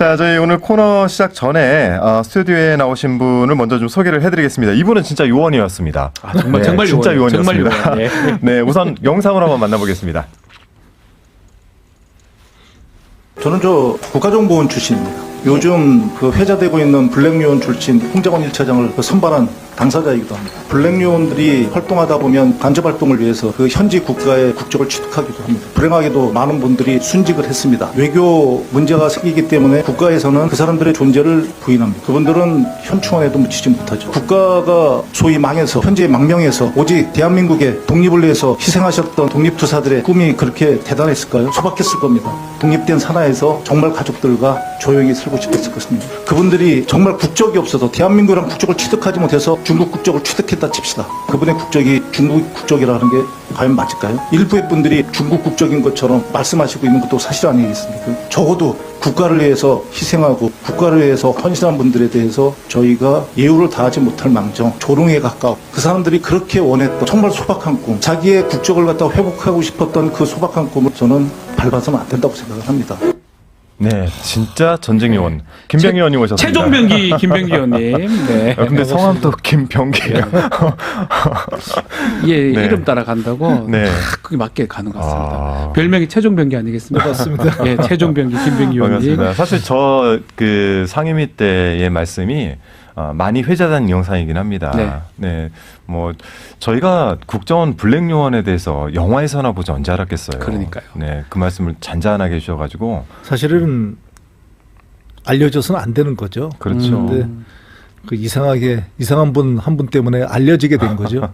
자, 저희 오늘 코너 시작 전에 스튜디오에 나오신 분을 먼저 좀 소개를 해드리겠습니다. 이분은 진짜 요원이었습니다. 아, 정말 네, 정말 진짜 요원이었습니다. 요원이었습니다. 정말 요원. 네, 우선 영상으로 한번 만나보겠습니다. 저는 국가정보원 출신입니다. 요즘 그 회자되고 있는 블랙요원 출신 홍장원 1차장을 선발한 당사자이기도 합니다. 블랙요원들이 활동하다 보면 간접 활동을 위해서 그 현지 국가의 국적을 취득하기도 합니다. 불행하게도 많은 분들이 순직을 했습니다. 외교 문제가 생기기 때문에 국가에서는 그 사람들의 존재를 부인합니다. 그분들은 현충원에도 묻히지 못하죠. 국가가 소위 망해서 현재 망명해서 오직 대한민국의 독립을 위해서 희생하셨던 독립투사들의 꿈이 그렇게 대단했을까요? 소박했을 겁니다. 독립된 산하에서 정말 가족들과 조용히 살고 싶었을 것입니다. 그분들이 정말 국적이 없어서 대한민국이랑 국적을 취득하지 못해서 중국 국적을 취득했다 칩시다. 그분의 국적이 중국 국적이라는 게 과연 맞을까요? 일부의 분들이 중국 국적인 것처럼 말씀하시고 있는 것도 사실 아니겠습니까? 적어도 국가를 위해서 희생하고 국가를 위해서 헌신한 분들에 대해서 저희가 예우를 다하지 못할 망정 조롱에 가까워 그 사람들이 그렇게 원했던 정말 소박한 꿈 자기의 국적을 갖다 회복하고 싶었던 그 소박한 꿈을 저는 밟아서는 안 된다고 생각을 합니다. 네, 진짜 전쟁 요원 김병기 의원님 오셨습니다. 최종병기 김병기 의원님. 네. 근데 성함도 김병기예요. 예, 네. 이름 따라간다고 네. 그게 맞게 가는 것 같습니다. 별명이 최종병기 아니겠습니까? 맞습니다. 예, 최종병기 김병기 의원님. 반갑습니다. 사실 저 그 상임위 때의 말씀이 많이 회자된 영상이긴 합니다. 네. 네, 뭐 저희가 국정원 블랙요원에 대해서 영화에서나 보지 언제 알았겠어요. 그러니까요. 네, 그 말씀을 잔잔하게 해주셔가지고 사실은 알려져서는 안 되는 거죠. 그렇죠. 근데 그 이상한 분 한 분 때문에 알려지게 된 거죠.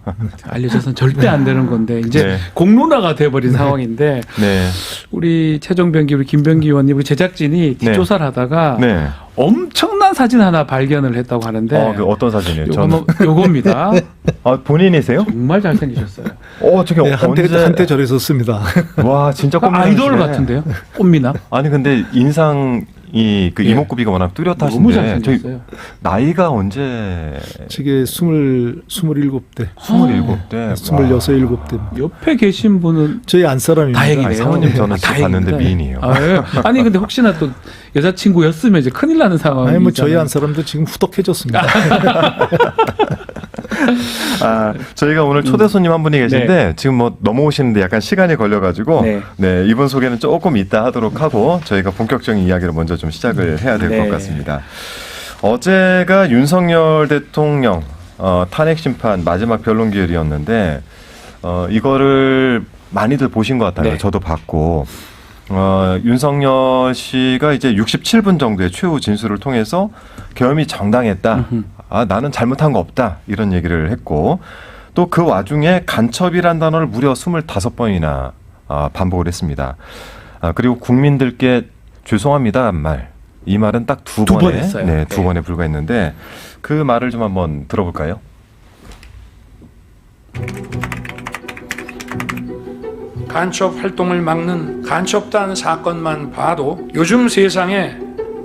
알려져서는 절대 안 되는 건데 이제 네. 공론화가 돼버린 상황인데 네, 우리 최종병기 우리 김병기 의원님 우리 제작진이 뒷조사를 하다가 네. 엄청난 사진 하나 발견을 했다고 하는데 그 어떤 사진이에요? 저는 요겁니다. 본인이세요? 정말 잘생기셨어요. 저게 네, 언제? 한때 저래서 썼습니다. 와, 진짜 꽃미남 아이돌 같은데요? 꽃미남? 아니 근데 인상이 그 예. 이목구비가 워낙 너무 뚜렷하신데 잘생겼어요. 나이가 언제? 저게 27대, 27대, 26, 7대. 옆에 계신 분은 저희 안사람입니다. 다행이네요. 사모님 저는 집 다행입니다. 봤는데 미인이에요. 예. 아니 근데 혹시나 또 여자친구였으면 이제 큰일 나는 상황이. 아니 뭐 저희 안사람도 지금 후덕해졌습니다. 저희가 오늘 초대 손님 한 분이 계신데 지금 뭐 넘어오시는데 약간 시간이 걸려가지고 네, 이분 소개는 조금 이따 하도록 하고 저희가 본격적인 이야기를 먼저 좀 시작을 해야 될 것 같습니다. 어제가 윤석열 대통령 탄핵 심판 마지막 변론 기일이었는데 이거를 많이들 보신 것 같아요. 네. 저도 봤고 윤석열 씨가 이제 67분 정도의 최후 진술을 통해서 계엄이 정당했다. 나는 잘못한 거 없다. 이런 얘기를 했고 또 그 와중에 간첩이란 단어를 무려 25번이나 반복을 했습니다. 그리고 국민들께 죄송합니다 말. 이 말은 딱 두 번 번에 했어요. 네, 두 네. 번에 불과했는데 그 말을 좀 한번 들어볼까요? 간첩 활동을 막는 간첩단 사건만 봐도 요즘 세상에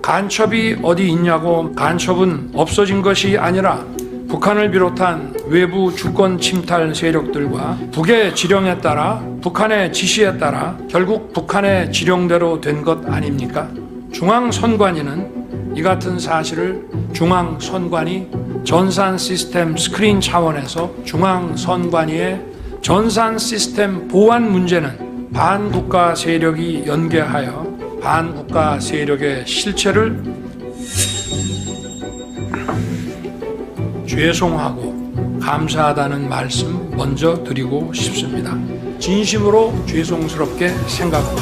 간첩이 어디 있냐고 간첩은 없어진 것이 아니라 북한을 비롯한 외부 주권 침탈 세력들과 북의 지령에 따라 북한의 지시에 따라 결국 북한의 지령대로 된 것 아닙니까? 중앙선관위는 이 같은 사실을 중앙선관위 전산 시스템 스크린 차원에서 중앙선관위의 전산 시스템 보안 문제는 반국가 세력이 연계하여 반국가 세력의 실체를 죄송하고 감사하다는 말씀 먼저 드리고 싶습니다. 진심으로 죄송스럽게 생각합니다.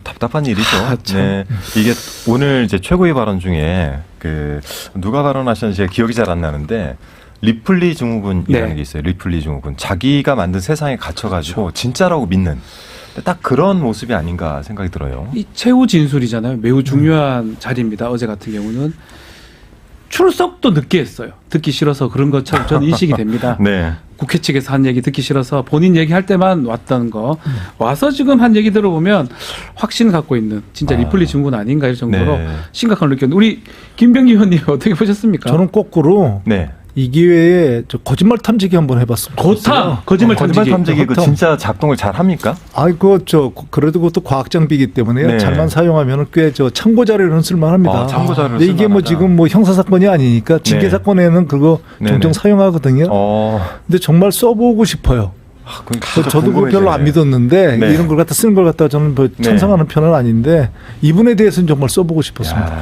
답답한 일이죠. 네. 이게 오늘 이제 최고위 발언 중에 그 누가 발언하셨는지 제가 기억이 잘 안 나는데 리플리 증후군이라는 네. 게 있어요. 리플리 증후군. 자기가 만든 세상에 갇혀가지고 진짜라고 믿는 딱 그런 모습이 아닌가 생각이 들어요. 이 최후 진술이잖아요. 매우 중요한 자리입니다. 어제 같은 경우는 출석도 늦게 했어요. 듣기 싫어서 그런 것처럼 저는 인식이 됩니다. 네. 국회 측에서 한 얘기 듣기 싫어서 본인 얘기할 때만 왔다는 거 와서 지금 한 얘기 들어보면 확신 갖고 있는 진짜 리플리 증후군 아닌가 이 정도로 네. 심각한 걸 느꼈는데 우리 김병기 의원님 어떻게 보셨습니까? 저는 거꾸로 네. 이 기회에 저 거짓말 탐지기 한번 해봤습니다. 거탐 거짓말 탐지기. 그 진짜 작동을 잘 합니까? 아이고 저 그래도 그것도 과학 장비이기 때문에 네. 잘만 사용하면 꽤 저 참고 자료는 쓸만합니다. 참고 자료를 근데 이게 뭐 쓸만하다. 지금 뭐 형사 사건이 아니니까 징계 네. 사건에는 그거 종종 네네. 사용하거든요. 근데 정말 써보고 싶어요. 저도 그거 별로 안 믿었는데 네. 이런 걸 갖다 쓰는 걸 갖다 저는 뭐 찬성하는 편은 아닌데 이분에 대해서는 정말 써보고 싶었습니다.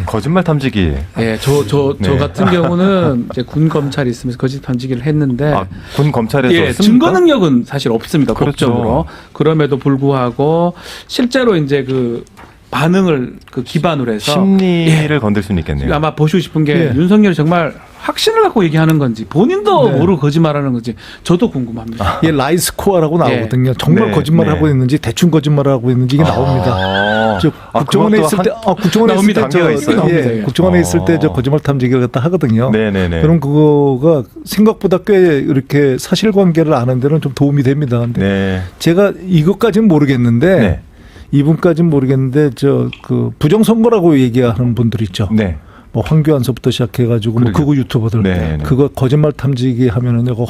거짓말 탐지기. 예, 저 네. 같은 경우는 이제 군 검찰이 있으면서 거짓 탐지기를 했는데 군 검찰에서 예, 씁니까? 증거 능력은 사실 없습니다. 그렇죠. 법적으로. 그럼에도 불구하고 실제로 이제 그 반응을 그 기반으로 해서 심리를 건들 수는 있겠네요. 아마 보시고 싶은 게 예. 윤석열이 정말 확신을 갖고 얘기하는 건지 본인도 모르고 거짓말하는 건지 저도 궁금합니다. 이게 라이스코어라고 나오거든요. 정말 네, 거짓말하고 네. 있는지 대충 거짓말하고 있는지 이게 나옵니다. 저 국정원에 그것도 있을 때, 국정원에 있을 때 단계가 있어요? 나옵니다. 예, 국정원에 있을 때 저 거짓말 탐지기를 갖다 하거든요. 네네네. 그럼 그거가 생각보다 꽤 이렇게 사실관계를 아는 데는 좀 도움이 됩니다. 근데 네. 제가 이것까지는 모르겠는데 네. 이분까지는 모르겠는데 저 그 부정선거라고 얘기하는 분들 있죠. 네. 뭐 황교안서부터 시작해가지고 뭐 그러게요. 그거 유튜버들 네, 네. 그거 거짓말 탐지기 하면은 이거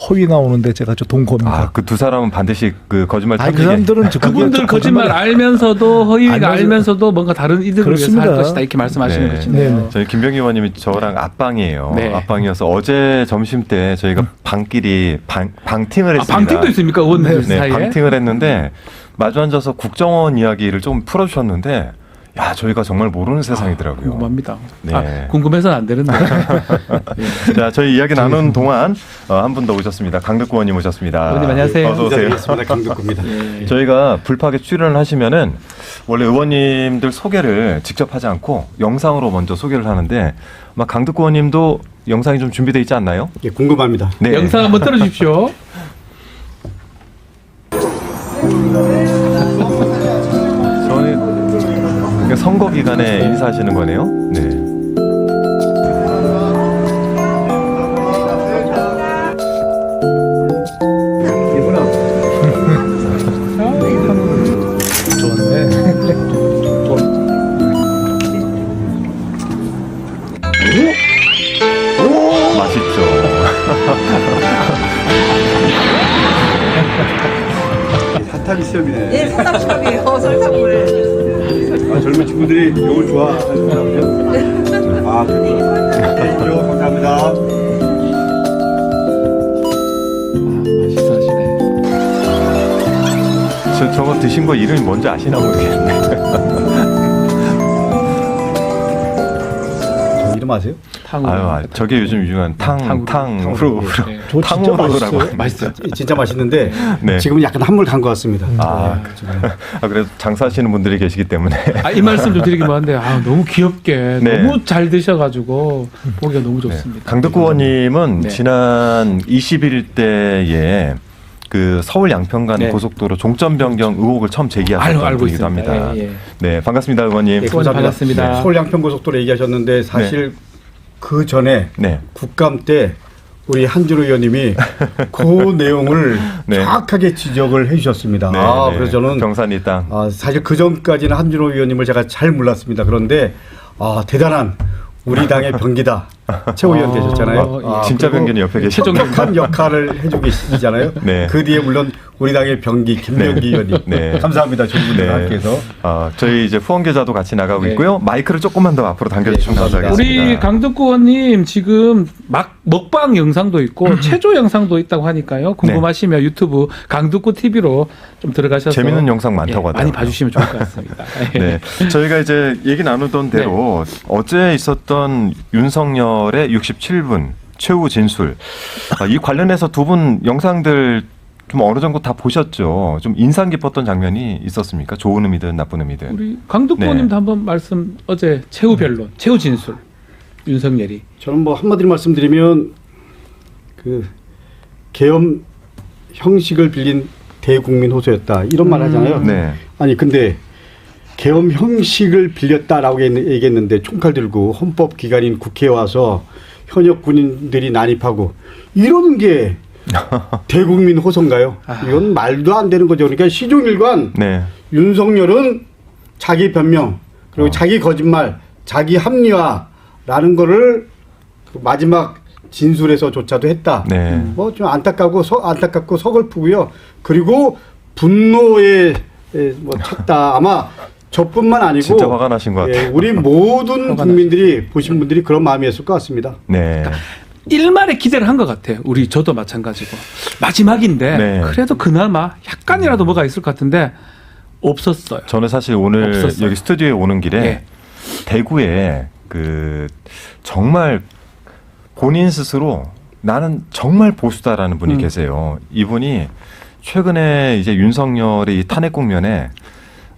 허위 나오는데 제가 저 동검입니다. 그 두 사람은 반드시 그 거짓말 아니 탐지기. 그 사람들은 저 그분들 그게 거짓말 알면서도 허위가 알면서도 뭔가 다른 이득을 위해서 할 그렇습니다. 것이다 이렇게 말씀하시는 네. 것이네요. 네. 저희 김병희 의원님이 저랑 앞방이에요. 네. 앞방이어서 어제 점심 때 저희가 방끼리 방팅을 했습니다. 방팅도 있습니까 의원들 네, 사이에? 방팅을 했는데 마주 앉아서 국정원 이야기를 좀 풀어주셨는데 야 저희가 정말 모르는 세상이더라고요. 궁금합니다. 네. 궁금해서는 안 되는데. 자 저희 이야기 나누는 동안 한 분 더 오셨습니다. 강덕구 의원님 오셨습니다. 의원님 안녕하세요. 어서 오세요. 강덕구입니다. 저희가 불파하게 출연을 하시면은 원래 의원님들 소개를 직접 하지 않고 영상으로 먼저 소개를 하는데 아마 강덕구 의원님도 영상이 좀 준비되어 있지 않나요? 예, 궁금합니다. 네. 영상 한번 틀어주십시오. 저희 선거 기간에 인사하시는 거네요. 네. 맛있죠. 사탑이 시험이네. 예, 사탑시험이에요. 설탕물. 젊은 친구들이 이걸 좋아하시더라고요. 아, 그렇군요. 감사합니다. 맛있어하시네. 저거 드신 거 이름이 뭔지 아시나 모르겠네. 저 이름 아세요? 탕후루. 저게 요즘 유명한 탕후루. 네. 저 진짜 맛있어요. 맛있어요. 진짜 맛있는데 네. 지금은 약간 한물 간 것 같습니다. 그래도 장사하시는 분들이 계시기 때문에. 이 말씀 좀 드리기만 한데 너무 귀엽게 네. 너무 잘 드셔가지고 보기가 너무 좋습니다. 강덕구 의원님은 네. 지난 21대에 그 서울 양평간 네. 고속도로 종점 변경 의혹을 처음 제기하셨던 알고 분이기도 있습니다. 합니다. 예, 예. 네, 반갑습니다, 의원님. 예, 감사합니다. 반갑습니다. 네, 서울 양평고속도로 얘기하셨는데 사실 그 전에 네. 국감 때 우리 한준호 의원님이 그 내용을 네. 정확하게 지적을 해주셨습니다. 네, 아, 네. 그래서 저는 경산이 땅. 사실 그 전까지는 한준호 의원님을 제가 잘 몰랐습니다. 그런데 대단한 우리 당의 병기다. 최고위원 되셨잖아요. 진짜 그리고 병기는 옆에 계시죠. 척척한 역할을 해주고 계시잖아요. 네. 그 뒤에 물론 우리 당의 병기 김병기 의원님. 네. 감사합니다. 좋은 분들 네. 함께해서. 저희 이제 후원 계좌도 같이 나가고 네. 있고요. 마이크를 조금만 더 앞으로 당겨주시면 네, 감사합니다. 감사하겠습니다. 우리 강덕구 의원님 지금 먹방 영상도 있고 체조 영상도 있다고 하니까요. 궁금하시면 유튜브 강덕구 TV로 좀 들어가셔서 재밌는 영상 많다고 많이 하더라고요. 봐주시면 좋을 것 같습니다. 네, 저희가 이제 얘기 나누던 대로 어제 있었던 윤석열의 67분 최후 진술 이 관련해서 두 분 영상들 좀 어느 정도 다 보셨죠? 좀 인상 깊었던 장면이 있었습니까? 좋은 의미든 나쁜 의미든. 우리 강덕구 네. 의원님도 한번 말씀 최후 변론, 최후 진술 윤석열이 저는 뭐 한마디로 말씀드리면 그 계엄 형식을 빌린 대국민 호소였다. 이런 말 하잖아요. 네. 아니 근데 계엄 형식을 빌렸다라고 얘기했는데 총칼 들고 헌법 기관인 국회에 와서 현역 군인들이 난입하고 이러는 게 대국민 호소인가요? 이건 말도 안 되는 거죠. 그러니까 시종일관 네. 윤석열은 자기 변명 그리고 자기 거짓말, 자기 합리화라는 거를 그 마지막 진술에서조차도 했다. 네. 뭐 좀 안타깝고 서글프고요. 그리고 분노에 뭐 찼다. 아마 저뿐만 아니고 진짜 화가 나신 것 같아요. 우리 모든 국민들이 보신 분들이 그런 마음이었을 것 같습니다. 네. 일말의 기대를 한 것 같아요. 저도 마찬가지고. 마지막인데 네. 그래도 그나마 약간이라도 뭐가 있을 것 같은데 없었어요. 저는 사실 오늘 없었어요. 여기 스튜디오에 오는 길에 예. 대구에 정말 본인 스스로 나는 정말 보수다라는 분이 계세요. 이분이 최근에 이제 윤석열의 이 탄핵 국면에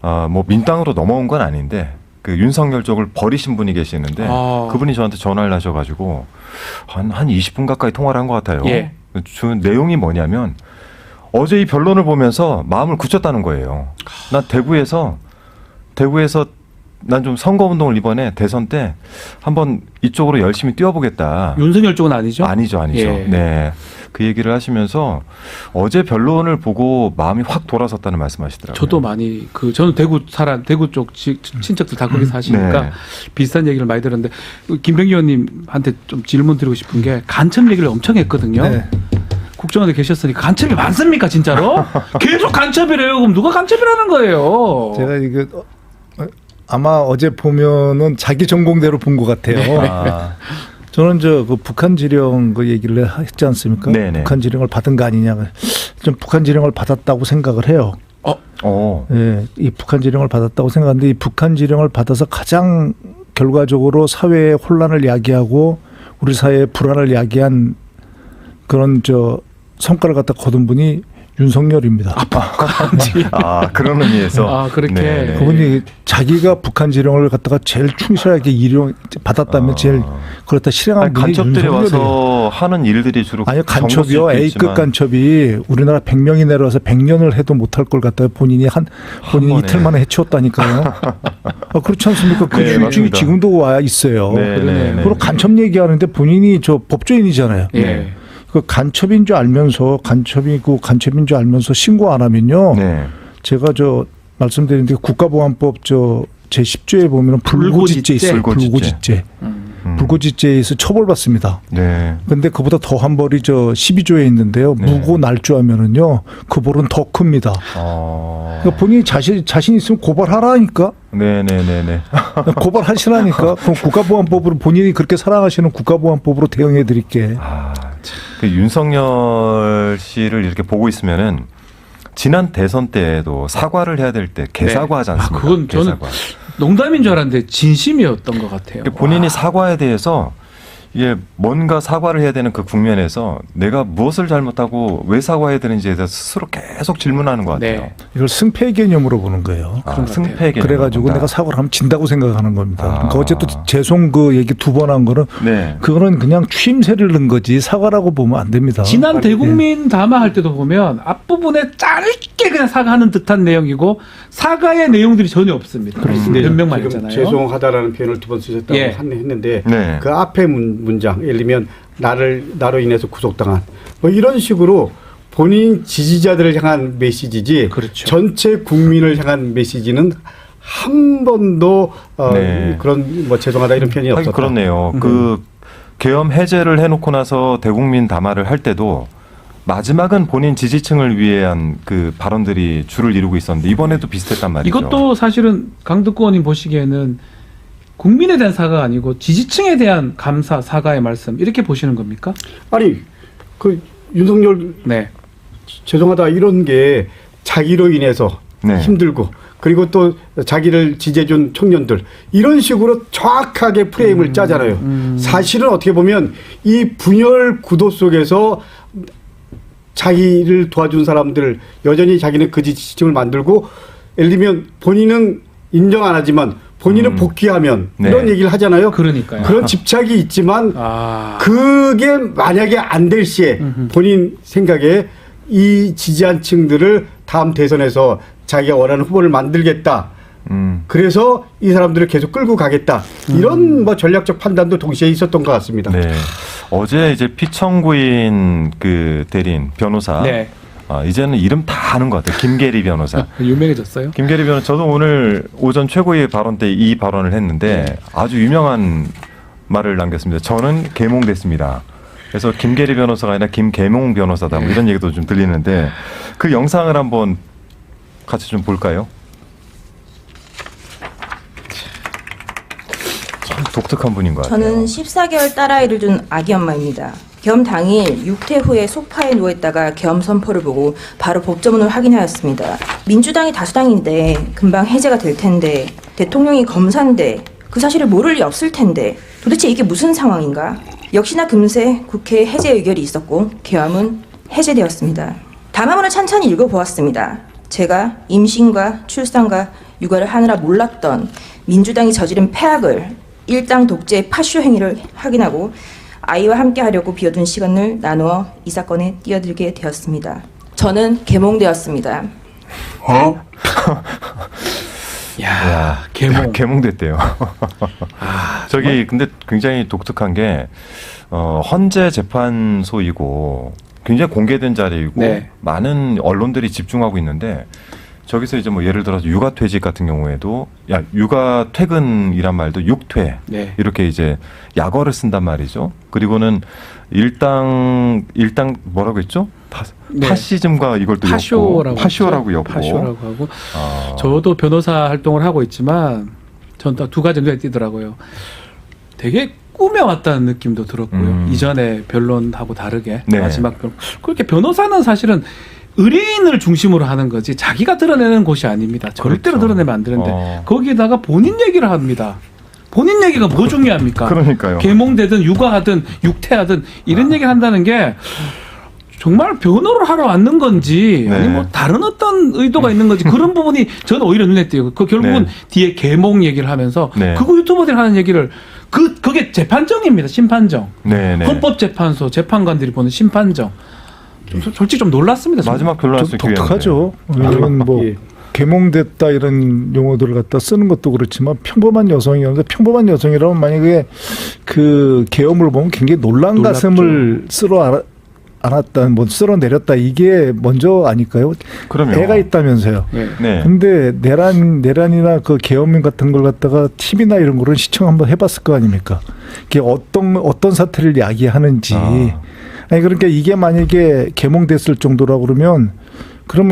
뭐 민당으로 넘어온 건 아닌데 그 윤석열 쪽을 버리신 분이 계시는데 그분이 저한테 전화를 하셔가지고 한 20분 가까이 통화를 한 것 같아요. 예. 내용이 뭐냐면 어제 이 변론을 보면서 마음을 굳혔다는 거예요. 난 대구에서 난 좀 선거운동을 이번에 대선 때 한번 이쪽으로 열심히 뛰어보겠다. 윤석열 쪽은 아니죠? 아니죠. 예. 네. 그 얘기를 하시면서 어제 변론을 보고 마음이 확 돌아섰다는 말씀하시더라고요. 저도 많이 저는 대구 쪽 친척들 다 거기 사시니까 네. 비슷한 얘기를 많이 들었는데 김병기 의원님한테 좀 질문 드리고 싶은 게 간첩 얘기를 엄청 했거든요. 네. 국정원에 계셨으니까 간첩이 많습니까 진짜로? 계속 간첩이래요. 그럼 누가 간첩이라는 거예요? 제가 이거 아마 어제 보면은 자기 전공대로 본 것 같아요. 저는 그 북한 지령 그 얘기를 했지 않습니까? 네네. 북한 지령을 받은 거 아니냐. 좀 북한 지령을 받았다고 생각을 해요. 예, 이 북한 지령을 받았다고 생각하는데 이 북한 지령을 받아서 가장 결과적으로 사회의 혼란을 야기하고 우리 사회의 불안을 야기한 그런 성과를 갖다 거둔 분이 윤석열입니다. 그런 의미에서. 그렇게. 네네. 그분이 자기가 북한 지령을 갖다가 제일 충실하게 받았다면 제일 그렇다 실행한 분이 간첩들이 윤석열이에요. 와서 하는 일들이 주로 아니요, 간첩이요. 정보 수집도 A급 있지만. 간첩이 우리나라 100명이 내려와서 100년을 해도 못할 걸 갖다가 본인이 번에. 이틀 만에 해치웠다니까요. 그렇지 않습니까? 그 네, 후유증이 맞습니다. 지금도 와 있어요. 네. 그리고 간첩 얘기하는데 본인이 법조인이잖아요. 예. 그 간첩인 줄 알면서 신고 안 하면요. 네. 제가 말씀드린 데 국가보안법 제 10조에 보면 불고지죄 있어요. 불고지죄. 불고지죄에 의해서 처벌받습니다. 네. 근데 그보다 더한 벌이 12조에 있는데요. 네. 무고 날조하면은요. 그 벌은 더 큽니다. 그러니까 본인이 자신 있으면 고발하라니까. 네네네네. 고발하시라니까. 그럼 국가보안법으로 본인이 그렇게 사랑하시는 국가보안법으로 대응해 드릴게. 그 윤석열 씨를 이렇게 보고 있으면은 지난 대선 때에도 사과를 해야 될 때 개사과하지 않습니까? 그건 저는 개사과. 농담인 줄 알았는데 진심이었던 것 같아요. 본인이 사과에 대해서 이게 뭔가 사과를 해야 되는 그 국면에서 내가 무엇을 잘못하고 왜 사과해야 되는지에 대해서 스스로 계속 질문하는 것 같아요. 네. 이걸 승패 개념으로 보는 거예요. 승패 개념. 그래가지고 내가 사과를 하면 진다고 생각하는 겁니다. 그러니까 어쨌든 아. 죄송 그 얘기 2번 한 거는 네. 그거는 그냥 추임새를 넣은 거지 사과라고 보면 안 됩니다. 지난 대국민 담화할 때도 보면 앞부분에 짧게 그냥 사과하는 듯한 내용이고 사과의 내용들이 전혀 없습니다. 변명만 지금 했잖아요. 죄송하다라는 표현을 2번 쓰셨다고 예. 했는데 네. 그 앞에 문장 예를 들면 나로 인해서 구속당한 뭐 이런 식으로 본인 지지자들을 향한 메시지지 그렇죠. 전체 국민을 향한 메시지는 한 번도 네. 그런 뭐 죄송하다 이런 표현이 하긴 없었다. 그렇네요. 그 계엄 해제를 해놓고 나서 대국민 담화를 할 때도 마지막은 본인 지지층을 위한 그 발언들이 주를 이루고 있었는데 이번에도 비슷했단 말이죠. 이것도 사실은 강덕구 의원님 보시기에는 국민에 대한 사과가 아니고 지지층에 대한 감사, 사과의 말씀 이렇게 보시는 겁니까? 아니 그 윤석열 네. 죄송하다 이런 게 자기로 인해서 네. 힘들고 그리고 또 자기를 지지해준 청년들 이런 식으로 정확하게 프레임을 짜잖아요. 사실은 어떻게 보면 이 분열 구도 속에서 자기를 도와준 사람들 여전히 자기는 그 지지층을 만들고 예를 들면 본인은 인정 안 하지만 본인은 복귀하면 네. 이런 얘기를 하잖아요. 그러니까요. 그런 집착이 있지만 그게 만약에 안 될 시에 본인 생각에 이 지지한 층들을 다음 대선에서 자기가 원하는 후보를 만들겠다. 그래서 이 사람들을 계속 끌고 가겠다. 이런 뭐 전략적 판단도 동시에 있었던 것 같습니다. 네. 어제 이제 피청구인 그 대리인 변호사. 네. 이제는 이름 다 아는 것 같아요. 김계리 변호사. 유명해졌어요? 김계리 변호사. 저도 오늘 오전 최고위 발언 때 이 발언을 했는데 아주 유명한 말을 남겼습니다. 저는 계몽됐습니다. 그래서 김계리 변호사가 아니라 김계몽 변호사다 뭐 이런 얘기도 좀 들리는데 그 영상을 한번 같이 좀 볼까요? 참 독특한 분인 것 같아요. 저는 14개월 딸아이를 둔 아기 엄마입니다. 겸 당일 육퇴 후에 소파에 누워있다가 겸 선포를 보고 바로 법조문을 확인하였습니다. 민주당이 다수당인데 금방 해제가 될 텐데 대통령이 검사인데 그 사실을 모를 리 없을 텐데 도대체 이게 무슨 상황인가? 역시나 금세 국회에 해제 의결이 있었고 계엄은 해제되었습니다. 담화문을 찬찬히 읽어보았습니다. 제가 임신과 출산과 육아를 하느라 몰랐던 민주당이 저지른 폐악을 일당 독재 파쇼 행위를 확인하고 아이와 함께 하려고 비워둔 시간을 나누어 이 사건에 뛰어들게 되었습니다. 저는 계몽되었습니다. 야, 계몽. 개몽됐대요. 저기 근데 굉장히 독특한 게 헌재 재판소이고 굉장히 공개된 자리이고 네. 많은 언론들이 집중하고 있는데 저기서 이제 뭐 예를 들어서 육아퇴직 같은 경우에도 야 육아 퇴근이란 말도 육퇴 네. 이렇게 이제 약어를 쓴단 말이죠. 그리고는 일당 뭐라고 했죠? 네. 파시즘과 이걸 또 파쇼라고 엮고 파쇼라고 하고 저도 변호사 활동을 하고 있지만 전 또 두 가지 눈에 띄더라고요. 되게 꾸며왔다는 느낌도 들었고요. 이전에 변론하고 다르게 네. 마지막 변론. 그렇게 변호사는 사실은 의뢰인을 중심으로 하는 거지 자기가 드러내는 곳이 아닙니다. 절대로 그렇죠. 드러내면 안 되는데 거기에다가 본인 얘기를 합니다. 본인 얘기가 뭐 중요합니까? 그러니까요. 계몽되든 육아하든 육퇴하든 이런 얘기를 한다는 게 정말 변호를 하러 왔는 건지 네. 아니 뭐 다른 어떤 의도가 있는 건지 그런 부분이 저는 오히려 눈에 띄어요. 그 결국은 네. 뒤에 계몽 얘기를 하면서 네. 그거 유튜버들이 하는 얘기를 그게 재판정입니다. 심판정. 네, 네. 헌법재판소 재판관들이 보는 심판정. 좀 솔직히 좀 놀랐습니다. 저는. 마지막 변론할 수 좀 있게 독특하죠. 왜냐면 뭐 예. 계몽됐다 이런 용어들을 갖다 쓰는 것도 그렇지만 평범한 여성이었는데 평범한 여성이라면 만약에 그 계엄을 보면 굉장히 놀란 놀랍죠. 가슴을 쓸어안았다, 뭐 쓸어내렸다 이게 먼저 아닐까요? 그럼요. 애가 있다면서요. 네. 네. 근데 내란이나 그 계엄 같은 걸 갖다가 TV나 이런 거를 시청 한번 해봤을 거 아닙니까? 이게 어떤 사태를 야기하는지. 아니 그러니까 이게 만약에 계몽됐을 정도라 그러면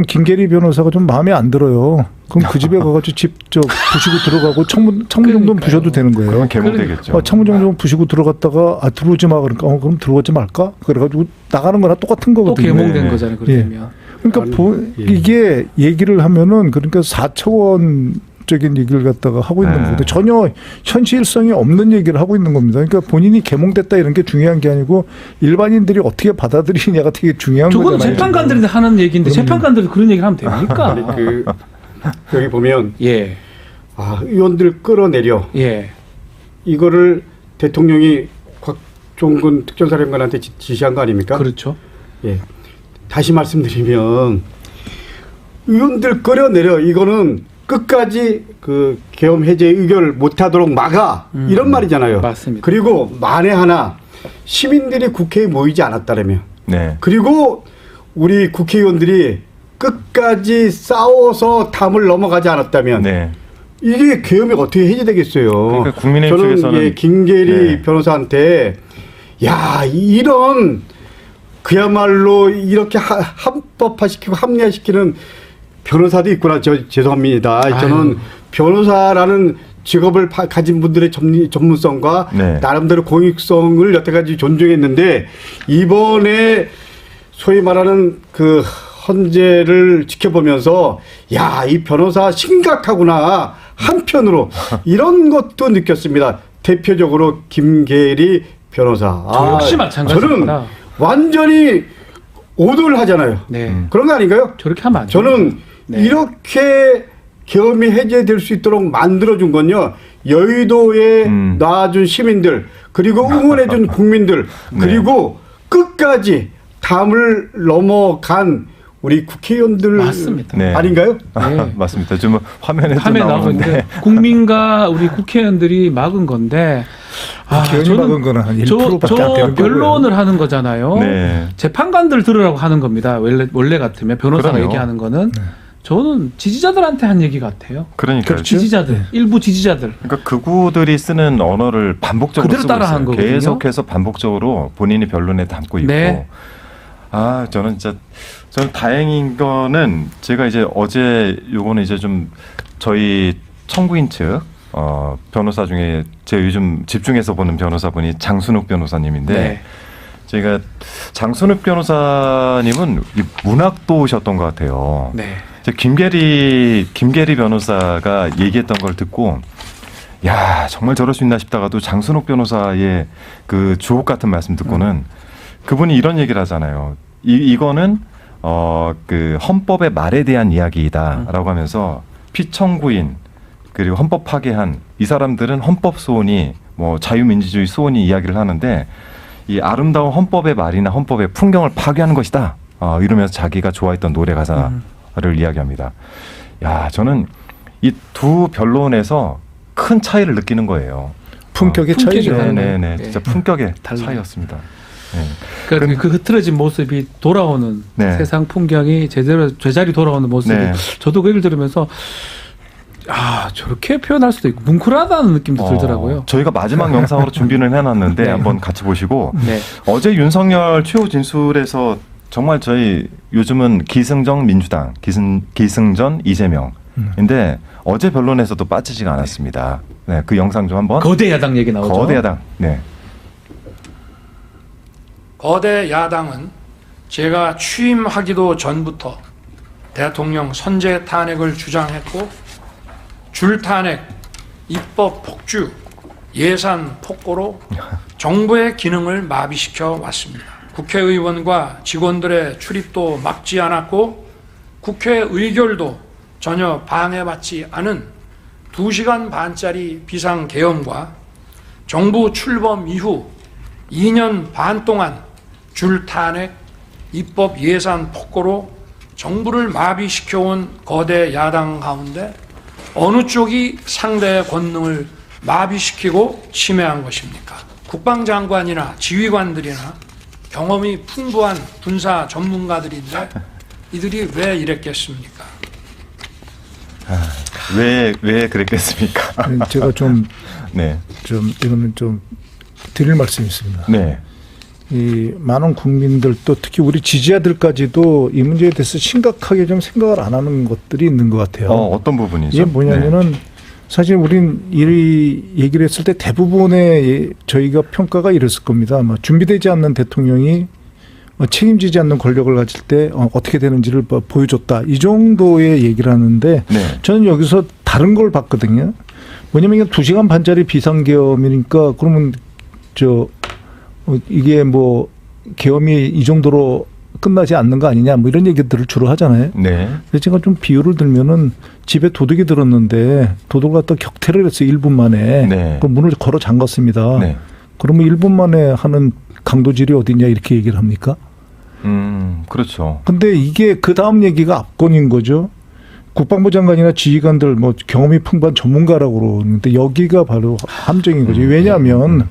김계리 변호사가 좀 마음에 안 들어요. 그럼 그 집에 가가지고 집 부시고 들어가고 창문 정도는 부셔도 되는 거예요. 그러면 개몽되겠죠. 창문 정도는 부시고 들어갔다가 들어오지 마 그러니까 그럼 들어오지 말까? 그래가지고 나가는 거나 똑같은 또 거거든요. 계몽된 네. 거잖아요. 그러면. 그러니까 예. 이게 얘기를 하면은 그러니까 4차원적인 얘기를 갖다가 하고 있는 네. 건데 전혀 현실성이 없는 얘기를 하고 있는 겁니다. 그러니까 본인이 계몽됐다 이런 게 중요한 게 아니고 일반인들이 어떻게 받아들이냐가 되게 중요한 저거는 거잖아요. 재판관들이 하는 얘기인데 재판관들이 그런 얘기를 하면 됩니까? 아니, 여기 보면 예. 의원들 끌어내려 예. 이거를 대통령이 곽종근 특전사령관한테 지시한 거 아닙니까? 그렇죠. 예. 다시 말씀드리면 의원들 끌어내려 이거는 끝까지 그 계엄 해제 의결을 못하도록 막아 이런 말이잖아요. 맞습니다. 그리고 만에 하나 시민들이 국회에 모이지 않았다라면 네. 그리고 우리 국회의원들이 끝까지 싸워서 담을 넘어가지 않았다면 네. 이게 계엄이 어떻게 해제되겠어요. 그러니까 국민의힘 저는 쪽에서는 이게 김계리 네. 변호사한테 야 이런 그야말로 이렇게 합법화시키고 합리화시키는 변호사도 있구나. 죄송합니다. 저는 변호사라는 직업을 가진 분들의 전문성과 네. 나름대로 공익성을 여태까지 존중했는데 이번에 소위 말하는 그 헌재를 지켜보면서 야, 이 변호사 심각하구나. 한편으로 이런 것도 느꼈습니다. 대표적으로 김계리 변호사. 저 역시 마찬가지입니다. 저는 완전히 오도를 하잖아요. 네. 그런 거 아닌가요? 저렇게 하면 안 돼요. 저는 네. 이렇게 계엄이 해제될 수 있도록 만들어준 건요. 여의도에 놔준 시민들 그리고 응원해준 국민들 그리고 끝까지 담을 넘어간 우리 국회의원들 맞습니다. 네. 아닌가요? 네. 맞습니다. 지금 화면에 나오고 있는데 국민과 우리 국회의원들이 막은 건데 국회의원이 막은 거는 한 1%밖에 안 되는 거고요. 변론을 하는 거잖아요. 네. 재판관들 들으라고 하는 겁니다. 원래 같으면 변호사가 그럼요. 얘기하는 거는 저는 지지자들한테 한 얘기 같아요. 그러니까요. 지지자들, 일부 지지자들. 그러니까 극우들이 쓰는 언어를 반복적으로 그대로 쓰고 따라한 있어요. 거거든요. 계속해서 반복적으로 본인이 변론에 담고 있고. 네. 저는 다행인 거는 제가 이제 어제 요거는 이제 좀 저희 청구인 측 변호사 중에 제가 요즘 집중해서 보는 변호사분이 장순욱 변호사님인데 네. 제가 장순욱 변호사님은 이 문학도셨던 것 같아요. 네. 김계리 변호사가 얘기했던 걸 듣고 야 정말 저럴 수 있나 싶다가도 장순욱 변호사의 그 주옥 같은 말씀 듣고는 그분이 이런 얘기를 하잖아요. 이거는 그 헌법의 말에 대한 이야기이다라고 하면서 피청구인 그리고 헌법 파괴한 이 사람들은 헌법 소원이 뭐 자유민주주의 소원이 이야기를 하는데 이 아름다운 헌법의 말이나 헌법의 풍경을 파괴하는 것이다. 이러면서 자기가 좋아했던 노래 가사를 이야기합니다. 야 저는 이 두 변론에서 큰 차이를 느끼는 거예요. 품격의 차이죠. 네네, 진짜 품격의 차이였습니다. 네. 그러니까 그 흐트러진 모습이 돌아오는 네. 세상 풍경이 제자리 돌아오는 모습이 네. 저도 그 얘기를 들으면서 저렇게 표현할 수도 있고 뭉클하다는 느낌도 들더라고요. 저희가 마지막 영상으로 준비를 해놨는데 네. 한번 같이 보시고 네. 어제 윤석열 최후 진술에서 정말 저희 요즘은 기승전 민주당, 기승전 이재명인데 어제 변론에서도 빠지지가 않았습니다. 네, 그 영상 좀 한번. 거대 야당 얘기 나오죠. 거대 야당. 네. 거대 야당은 제가 취임하기도 전부터 대통령 선제 탄핵을 주장했고 줄탄핵, 입법 폭주, 예산 폭고로 정부의 기능을 마비시켜 왔습니다. 국회의원과 직원들의 출입도 막지 않았고 국회 의결도 전혀 방해받지 않은 2시간 반짜리 비상계엄과 정부 출범 이후 2년 반 동안 줄탄핵, 입법 예산 폭고로 정부를 마비시켜온 거대 야당 가운데 어느 쪽이 상대의 권능을 마비시키고 침해한 것입니까? 국방장관이나 지휘관들이나 경험이 풍부한 군사 전문가들인데 이들이 왜 이랬겠습니까? 왜 그랬겠습니까? 제가 네. 이거는 좀 드릴 말씀이 있습니다. 네. 이 많은 국민들 또 특히 우리 지지자들까지도 이 문제에 대해서 심각하게 좀 생각을 안 하는 것들이 있는 것 같아요. 어떤 부분이죠? 이게 뭐냐면은 사실 우린 이 얘기를 했을 때 대부분의 저희가 평가가 이랬을 겁니다. 준비되지 않는 대통령이 책임지지 않는 권력을 가질 때 어떻게 되는지를 보여줬다. 이 정도의 얘기를 하는데 네. 저는 여기서 다른 걸 봤거든요. 뭐냐면 이게 2시간 반짜리 비상계엄이니까 그러면 이게 뭐 계엄이 이 정도로 끝나지 않는 거 아니냐 뭐 이런 얘기들을 주로 하잖아요. 네. 그래서 제가 좀 비유를 들면은 집에 도둑이 들었는데 도둑을 갖다 격퇴를 했어요. 1분 만에. 네. 그 문을 걸어 잠갔습니다. 네. 그러면 1분 만에 하는 강도질이 어디냐 이렇게 얘기를 합니까? 그렇죠. 근데 이게 그 다음 얘기가 압권인 거죠. 국방부 장관이나 지휘관들 뭐 경험이 풍부한 전문가라고 그러는데 여기가 바로 함정인 거죠. 왜냐하면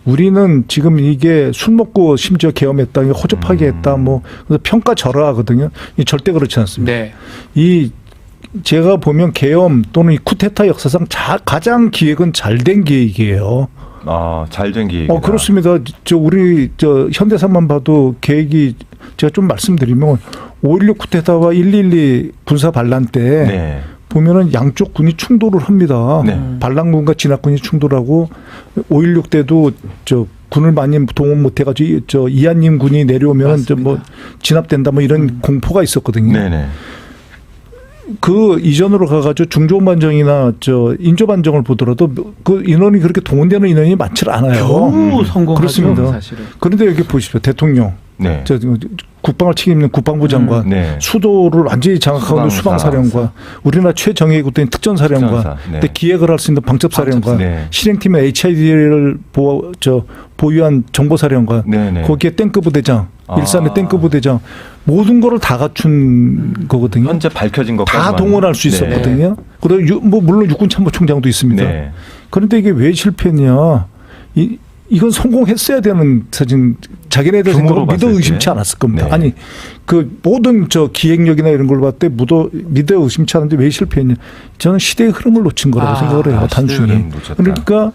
우리는 지금 이게 술 먹고 심지어 계엄했다, 허접하게 했다, 뭐 그래서 평가절하하거든요. 이 절대 그렇지 않습니다. 네. 이 제가 보면 계엄 또는 이 쿠데타 역사상 가장 기획은 잘된 계획이에요. 잘된 계획. 그렇습니다. 우리 현대사만 봐도 계획이 제가 좀 말씀드리면 5.16 쿠데타와 1.12 군사 반란 때 네. 보면은 양쪽 군이 충돌을 합니다. 네. 반란군과 진압군이 충돌하고 5.16 때도 군을 많이 동원 못해가지고 이한님 군이 내려오면 뭐 진압된다 뭐 이런 공포가 있었거든요. 네네. 그 이전으로 가가지고 중조반정이나 인조반정을 보더라도 그 인원이 그렇게 동원되는 인원이 많지 않아요. 겨우 성공하죠. 그렇습니다. 사실은. 그런데 여기 보십시오. 대통령. 네. 국방을 책임있는 국방부 장관, 네. 수도를 완전히 장악하고 있는 수방사령관, 우리나라 최정예의 국대인 특전사령관, 네. 근데 기획을 할 수 있는 방첩사령관, 네. 실행팀의 HID를 보유한 정보사령관, 네. 거기에 탱크부대장, 일산의 탱크부대장, 모든 거를 다 갖춘 거거든요. 현재 밝혀진 것까지 다 동원할 수 있었거든요. 그리고 물론 육군참모총장도 있습니다. 네. 그런데 이게 왜 실패했냐? 이건 성공했어야 되는 사실 자기네들 생각으로 믿어 의심치 않았을 겁니다. 네. 아니 그 모든 저 기획력이나 이런 걸 봤을 때 믿어 의심치 않았는데 왜 실패했냐? 저는 시대의 흐름을 놓친 거라고 생각을 해요. 단순히. 그러니까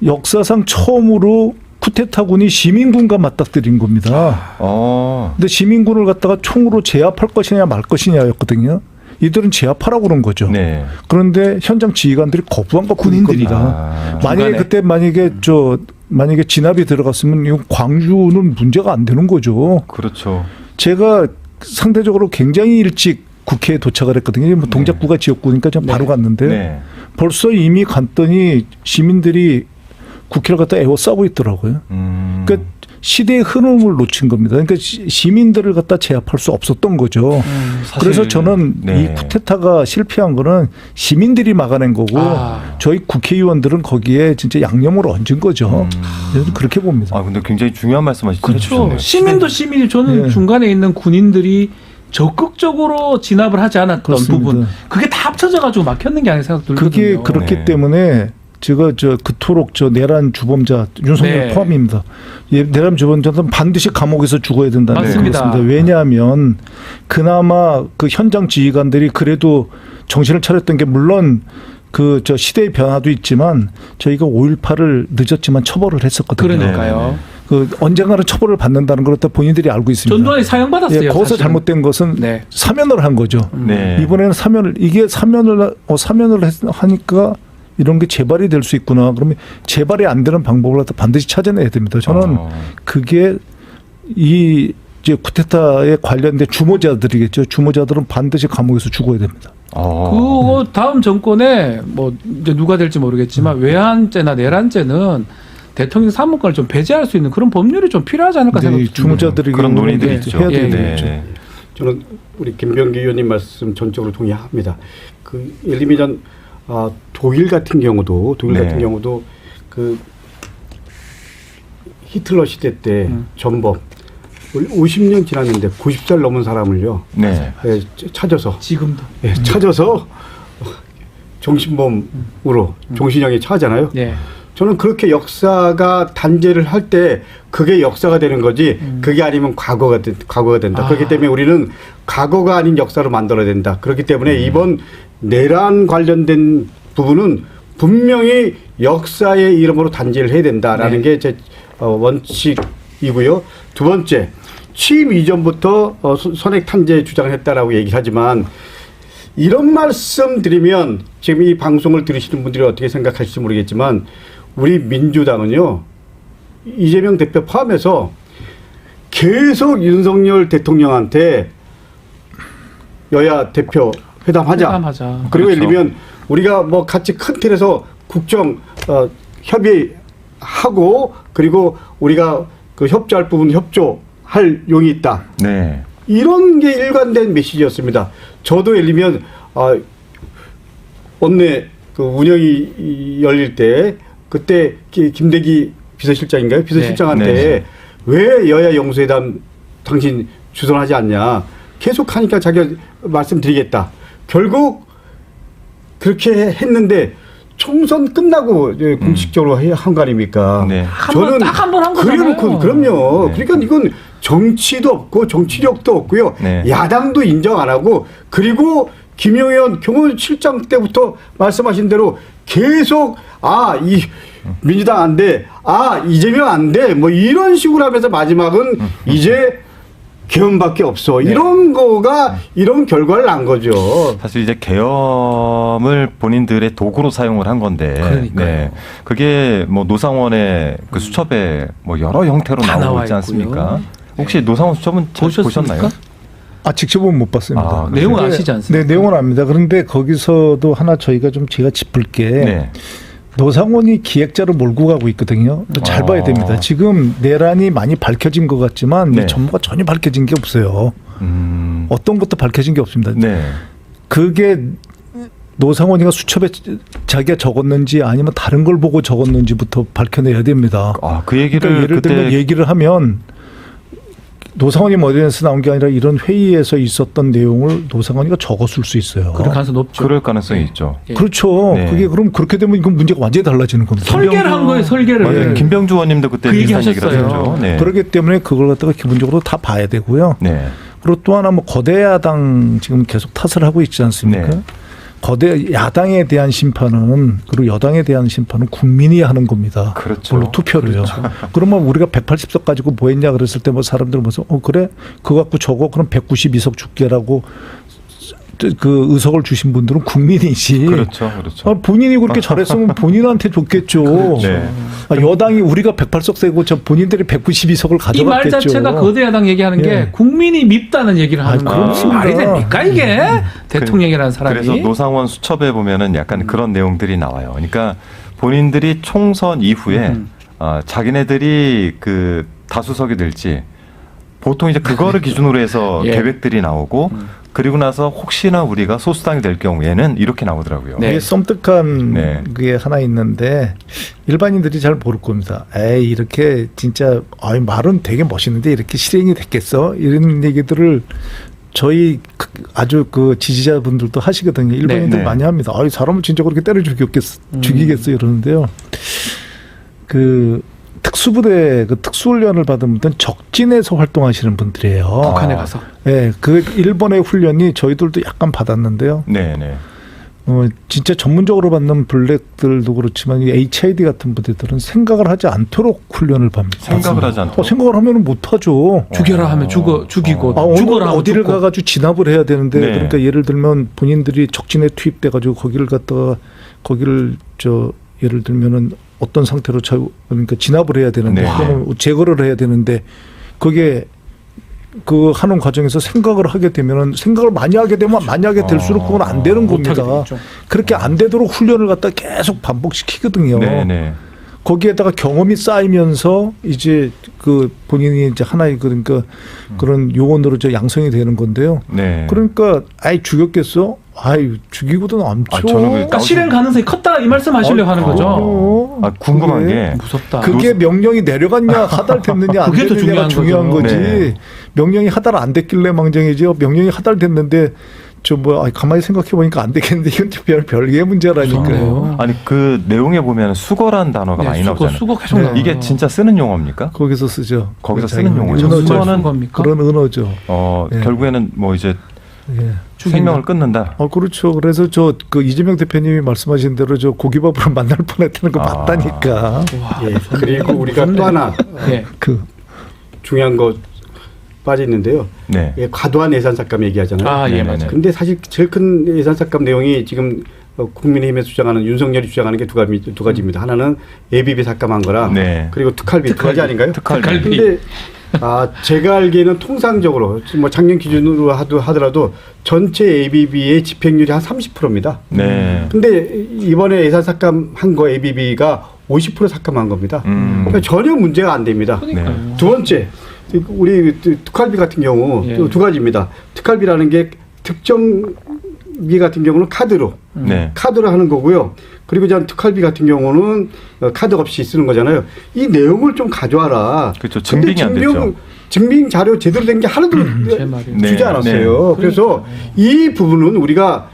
역사상 처음으로 쿠데타군이 시민군과 맞닥뜨린 겁니다. 근데 시민군을 갖다가 총으로 제압할 것이냐 말 것이냐였거든요. 이들은 제압하라고 그런 거죠. 네. 그런데 현장 지휘관들이 거부한 거 군인들이다. 만약에 그때 만약에 진압이 들어갔으면 이 광주는 문제가 안 되는 거죠. 그렇죠. 제가 상대적으로 굉장히 일찍 국회에 도착을 했거든요. 뭐 동작구가 지역구니까 좀 바로 갔는데 벌써 이미 갔더니 시민들이 국회를 갖다 에워싸고 있더라고요. 그러니까 시대의 흐름을 놓친 겁니다. 그러니까 시민들을 갖다 제압할 수 없었던 거죠. 그래서 저는 이 쿠데타가 실패한 거는 시민들이 막아낸 거고 저희 국회의원들은 거기에 진짜 양념을 얹은 거죠. 저는 그렇게 봅니다. 근데 굉장히 중요한 말씀하시죠. 그렇죠. 시민도 시민이 저는 중간에 있는 군인들이 적극적으로 진압을 하지 않았던 그렇습니다. 부분 그게 다 합쳐져 가지고 막혔는 게 아닌 생각 들거든요. 그게 그렇기 때문에 제가 그토록 내란 주범자 윤석열 포함입니다. 내란 주범자는 반드시 감옥에서 죽어야 된다는 맞습니다. 생각입니다. 왜냐하면 그나마 그 현장 지휘관들이 그래도 정신을 차렸던 게 물론 시대의 변화도 있지만 저희가 5.18을 늦었지만 처벌을 했었거든요. 그러니까요. 언젠가는 처벌을 받는다는 걸 본인들이 알고 있습니다. 전두환이 사형받았어요. 거기서 사실은. 잘못된 것은 사면을 한 거죠. 이번에는 사면을 하니까 이런 게 재발이 될 수 있구나. 그러면 재발이 안 되는 방법을 반드시 찾아내야 됩니다. 저는 그게 이제 쿠데타에 관련된 주모자들이겠죠. 주모자들은 반드시 감옥에서 죽어야 됩니다. 그거 다음 정권에 뭐 이제 누가 될지 모르겠지만 외환죄나 내란죄는 대통령 사무권을 좀 배제할 수 있는 그런 법률이 좀 필요하지 않을까 생각합니다. 주모자들이 그런 논의들이 있죠. 해야 되겠죠. 저는 우리 김병기 의원님 말씀 전적으로 동의합니다. 예를 들면 독일 같은 경우도 그 히틀러 시대 때 전범 50년 지났는데 90살 넘은 사람을요. 찾아서 지금도 찾아서 정신범으로 종신형에 처하잖아요. 저는 그렇게 역사가 단죄를 할 때 그게 역사가 되는 거지 그게 아니면 과거가 된다. 그렇기 때문에 우리는 과거가 아닌 역사로 만들어야 된다. 그렇기 때문에 이번 내란 관련된 부분은 분명히 역사의 이름으로 단죄를 해야 된다라는 게 제 원칙이고요. 두 번째, 취임 이전부터 선액 탄죄 주장을 했다라고 얘기를 하지만 이런 말씀 드리면 지금 이 방송을 들으시는 분들이 어떻게 생각하실지 모르겠지만 우리 민주당은요, 이재명 대표 포함해서 계속 윤석열 대통령한테 여야 대표 회담하자. 그리고 예를 들면 우리가 뭐 같이 큰 틀에서 국정 협의하고 그리고 우리가 협조할 부분 협조할 용이 있다. 이런 게 일관된 메시지였습니다. 저도 예를 들면 원내 운영이 열릴 때 그때 김대기 비서실장인가요? 비서실장한테 왜 여야 영수회담 당신 주선하지 않냐. 계속 하니까 자기가 말씀드리겠다. 결국 그렇게 했는데 총선 끝나고 공식적으로 한 거 아닙니까? 저는 딱 한 번 한 거잖아요. 그럼요. 그러니까 이건 정치도 없고 정치력도 없고요. 야당도 인정 안 하고 그리고 김용현 경호실장 때부터 말씀하신 대로 계속 이 민주당 안 돼. 이재명 안 돼. 뭐 이런 식으로 하면서 마지막은 이제 계엄밖에 없어. 이런 거가 이런 결과를 낳은 거죠. 사실 이제 계엄을 본인들의 도구로 사용을 한 건데, 그게 뭐 노상원의 그 수첩에 뭐 여러 형태로 나오고 있지 않습니까? 혹시 노상원 수첩은 보셨나요? 직접은 못 봤습니다. 내용은 아시지 않습니까? 네, 내용은 압니다. 그런데 거기서도 하나 제가 짚을 게 노상원이 기획자로 몰고 가고 있거든요. 잘 봐야 됩니다. 지금 내란이 많이 밝혀진 것 같지만 이 전모가 전혀 밝혀진 게 없어요. 어떤 것도 밝혀진 게 없습니다. 그게 노상원이가 수첩에 자기가 적었는지 아니면 다른 걸 보고 적었는지부터 밝혀내야 됩니다. 그 얘기를 그러니까 예를 들면 얘기를 하면 노상원이 어디에서 나온 게 아니라 이런 회의에서 있었던 내용을 노상원이가 적었을 수 있어요. 그럴 가능성 높죠. 그럴 가능성이 있죠. 예. 그렇죠. 네. 그게 그럼 그렇게 되면 이건 문제가 완전히 달라지는 겁니다. 설계를 한 거예요. 설계를. 맞아요. 김병주 의원님도 그때 그 얘기 비슷한 얘기를 하셨어요. 하셨죠. 네. 그렇기 때문에 그걸 갖다가 기본적으로 다 봐야 되고요. 네. 그리고 또 하나 뭐 거대 야당 지금 계속 탓을 하고 있지 않습니까? 네. 거대 야당에 대한 심판은 그리고 여당에 대한 심판은 국민이 하는 겁니다. 그렇죠. 물론 투표를요. 그러면 우리가 180석 가지고 뭐 했냐 그랬을 때 뭐 사람들 뭐서 그래 그거 갖고 저거 그럼 192석 줄게라고 그 의석을 주신 분들은 국민이지. 그렇죠. 그렇죠. 본인이 그렇게 잘했으면 본인한테 줬겠죠. 네. 여당이 우리가 108석 세고 저 본인들이 192석을 이 말 가져갔겠죠. 자체가 거대 야당 얘기하는 게 예. 국민이 밉다는 얘기를 하는 거예요. 그렇습니다. 말이 됩니까 이게? 대통령이라는 사람이. 그래서 노상원 수첩에 보면은 약간 그런 내용들이 나와요. 그러니까 본인들이 총선 이후에 자기네들이 그 다수석이 될지 보통 이제 그거를 기준으로 해서 예. 계획들이 나오고 그리고 나서 혹시나 우리가 소수당이 될 경우에는 이렇게 나오더라고요. 네. 이게 썸뜩한 네. 게 하나 있는데 일반인들이 잘 모를 겁니다. 에이 이렇게 진짜 말은 되게 멋있는데 이렇게 실행이 됐겠어? 이런 얘기들을 저희 아주 그 지지자분들도 하시거든요. 일반인들 네. 많이 합니다. 사람을 진짜 그렇게 때려 죽이겠어 이러는데요. 그 특수부대 그 특수훈련을 받은 분들은 적진에서 활동하시는 분들이에요. 북한에 가서. 네, 그 일본의 훈련이 저희들도 약간 받았는데요. 네, 네. 진짜 전문적으로 받는 블랙들도 그렇지만 이 HID 같은 부대들은 생각을 하지 않도록 훈련을 받습니다. 생각을 하지 않도록. 생각을 하면은 못 하죠. 죽여라 하면 죽이고 죽어라 하면 어디를 죽고. 가가지고 진압을 해야 되는데 네. 그러니까 예를 들면 본인들이 적진에 투입돼가지고 거기를 갖다가 거기를 예를 들면은 어떤 상태로 그러니까 진압을 해야 되는데 네. 또는 제거를 해야 되는데 그게 그 하는 과정에서 생각을 하게 되면은 생각을 많이 하게 되면 많이 하게 될수록 그건 안 되는 겁니다. 그렇게 안 되도록 훈련을 갖다 계속 반복시키거든요. 네, 네. 거기에다가 경험이 쌓이면서 이제 그 본인이 이제 하나의 그러니까 그런 요원으로 양성이 되는 건데요. 네. 그러니까 죽였겠어? 죽이고도 남죠. 저는 그러니까 실행 가능성이 컸다 이 말씀 하시려고 하는 거죠. 궁금한 게 무섭다. 그게 명령이 내려갔냐 하달됐느냐 안 그게 더 됐느냐가 중요한 거죠. 거지. 네. 명령이 하달 안 됐길래 망정이죠. 명령이 하달됐는데 가만히 생각해 보니까 안 되겠는데 이건 별개의 문제라니까요. 아니 그 내용에 보면 수거란 단어가 많이 나오잖아요. 수거 계속 나와요. 이게 진짜 쓰는 용어입니까? 거기서 쓰죠. 거기서 쓰는 용어죠. 수거는 겁니까? 그런 은어죠. 네. 결국에는 뭐 이제 예. 생명을 끊는다. 그렇죠. 그래서 그 이재명 대표님이 말씀하신 대로 고기밥으로 만날 뻔했다는 거 맞다니까. 예. 그리고 우리가 또 하나 중요한 거 빠져 있는데요. 네. 예, 과도한 예산 삭감 얘기하잖아요. 예, 맞아요. 근데 사실 제일 큰 예산 삭감 내용이 지금 국민의힘에서 주장하는 윤석열이 주장하는 게 두 가지입니다. 하나는 예비비 삭감한 거랑 네. 그리고 특활비 두 가지 아닌가요? 특활비. 근데 제가 알기에는 통상적으로 뭐 작년 기준으로 하더라도 전체 예비비의 집행률이 한 30%입니다. 네. 근데 이번에 예산 삭감한 거 예비비가 50% 삭감한 겁니다. 그러니까 전혀 문제가 안 됩니다. 네. 두 번째, 우리 특활비 같은 경우 두 가지입니다. 특활비라는 게 특정비 같은 경우는 카드로 하는 거고요. 그리고 전 특활비 같은 경우는 카드 없이 쓰는 거잖아요. 이 내용을 좀 가져와라. 그렇죠. 증빙이 안 됐죠. 증빙 자료 제대로 된 게 하나도 주지 않았어요. 그래서 이 부분은 우리가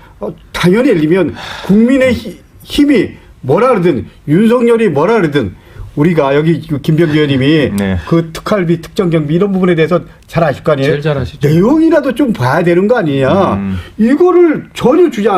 당연히 예를 들면 국민의 힘이 뭐라 그러든 윤석열이 뭐라 그러든 우리가 여기 김병기 의원님이 그 특활비, 특정경비 이런 부분에 대해서 잘 아실 거 아니에요? 제일 잘 아시죠. 내용이라도 좀 봐야 되는 거 아니냐. 이거를 전혀 주지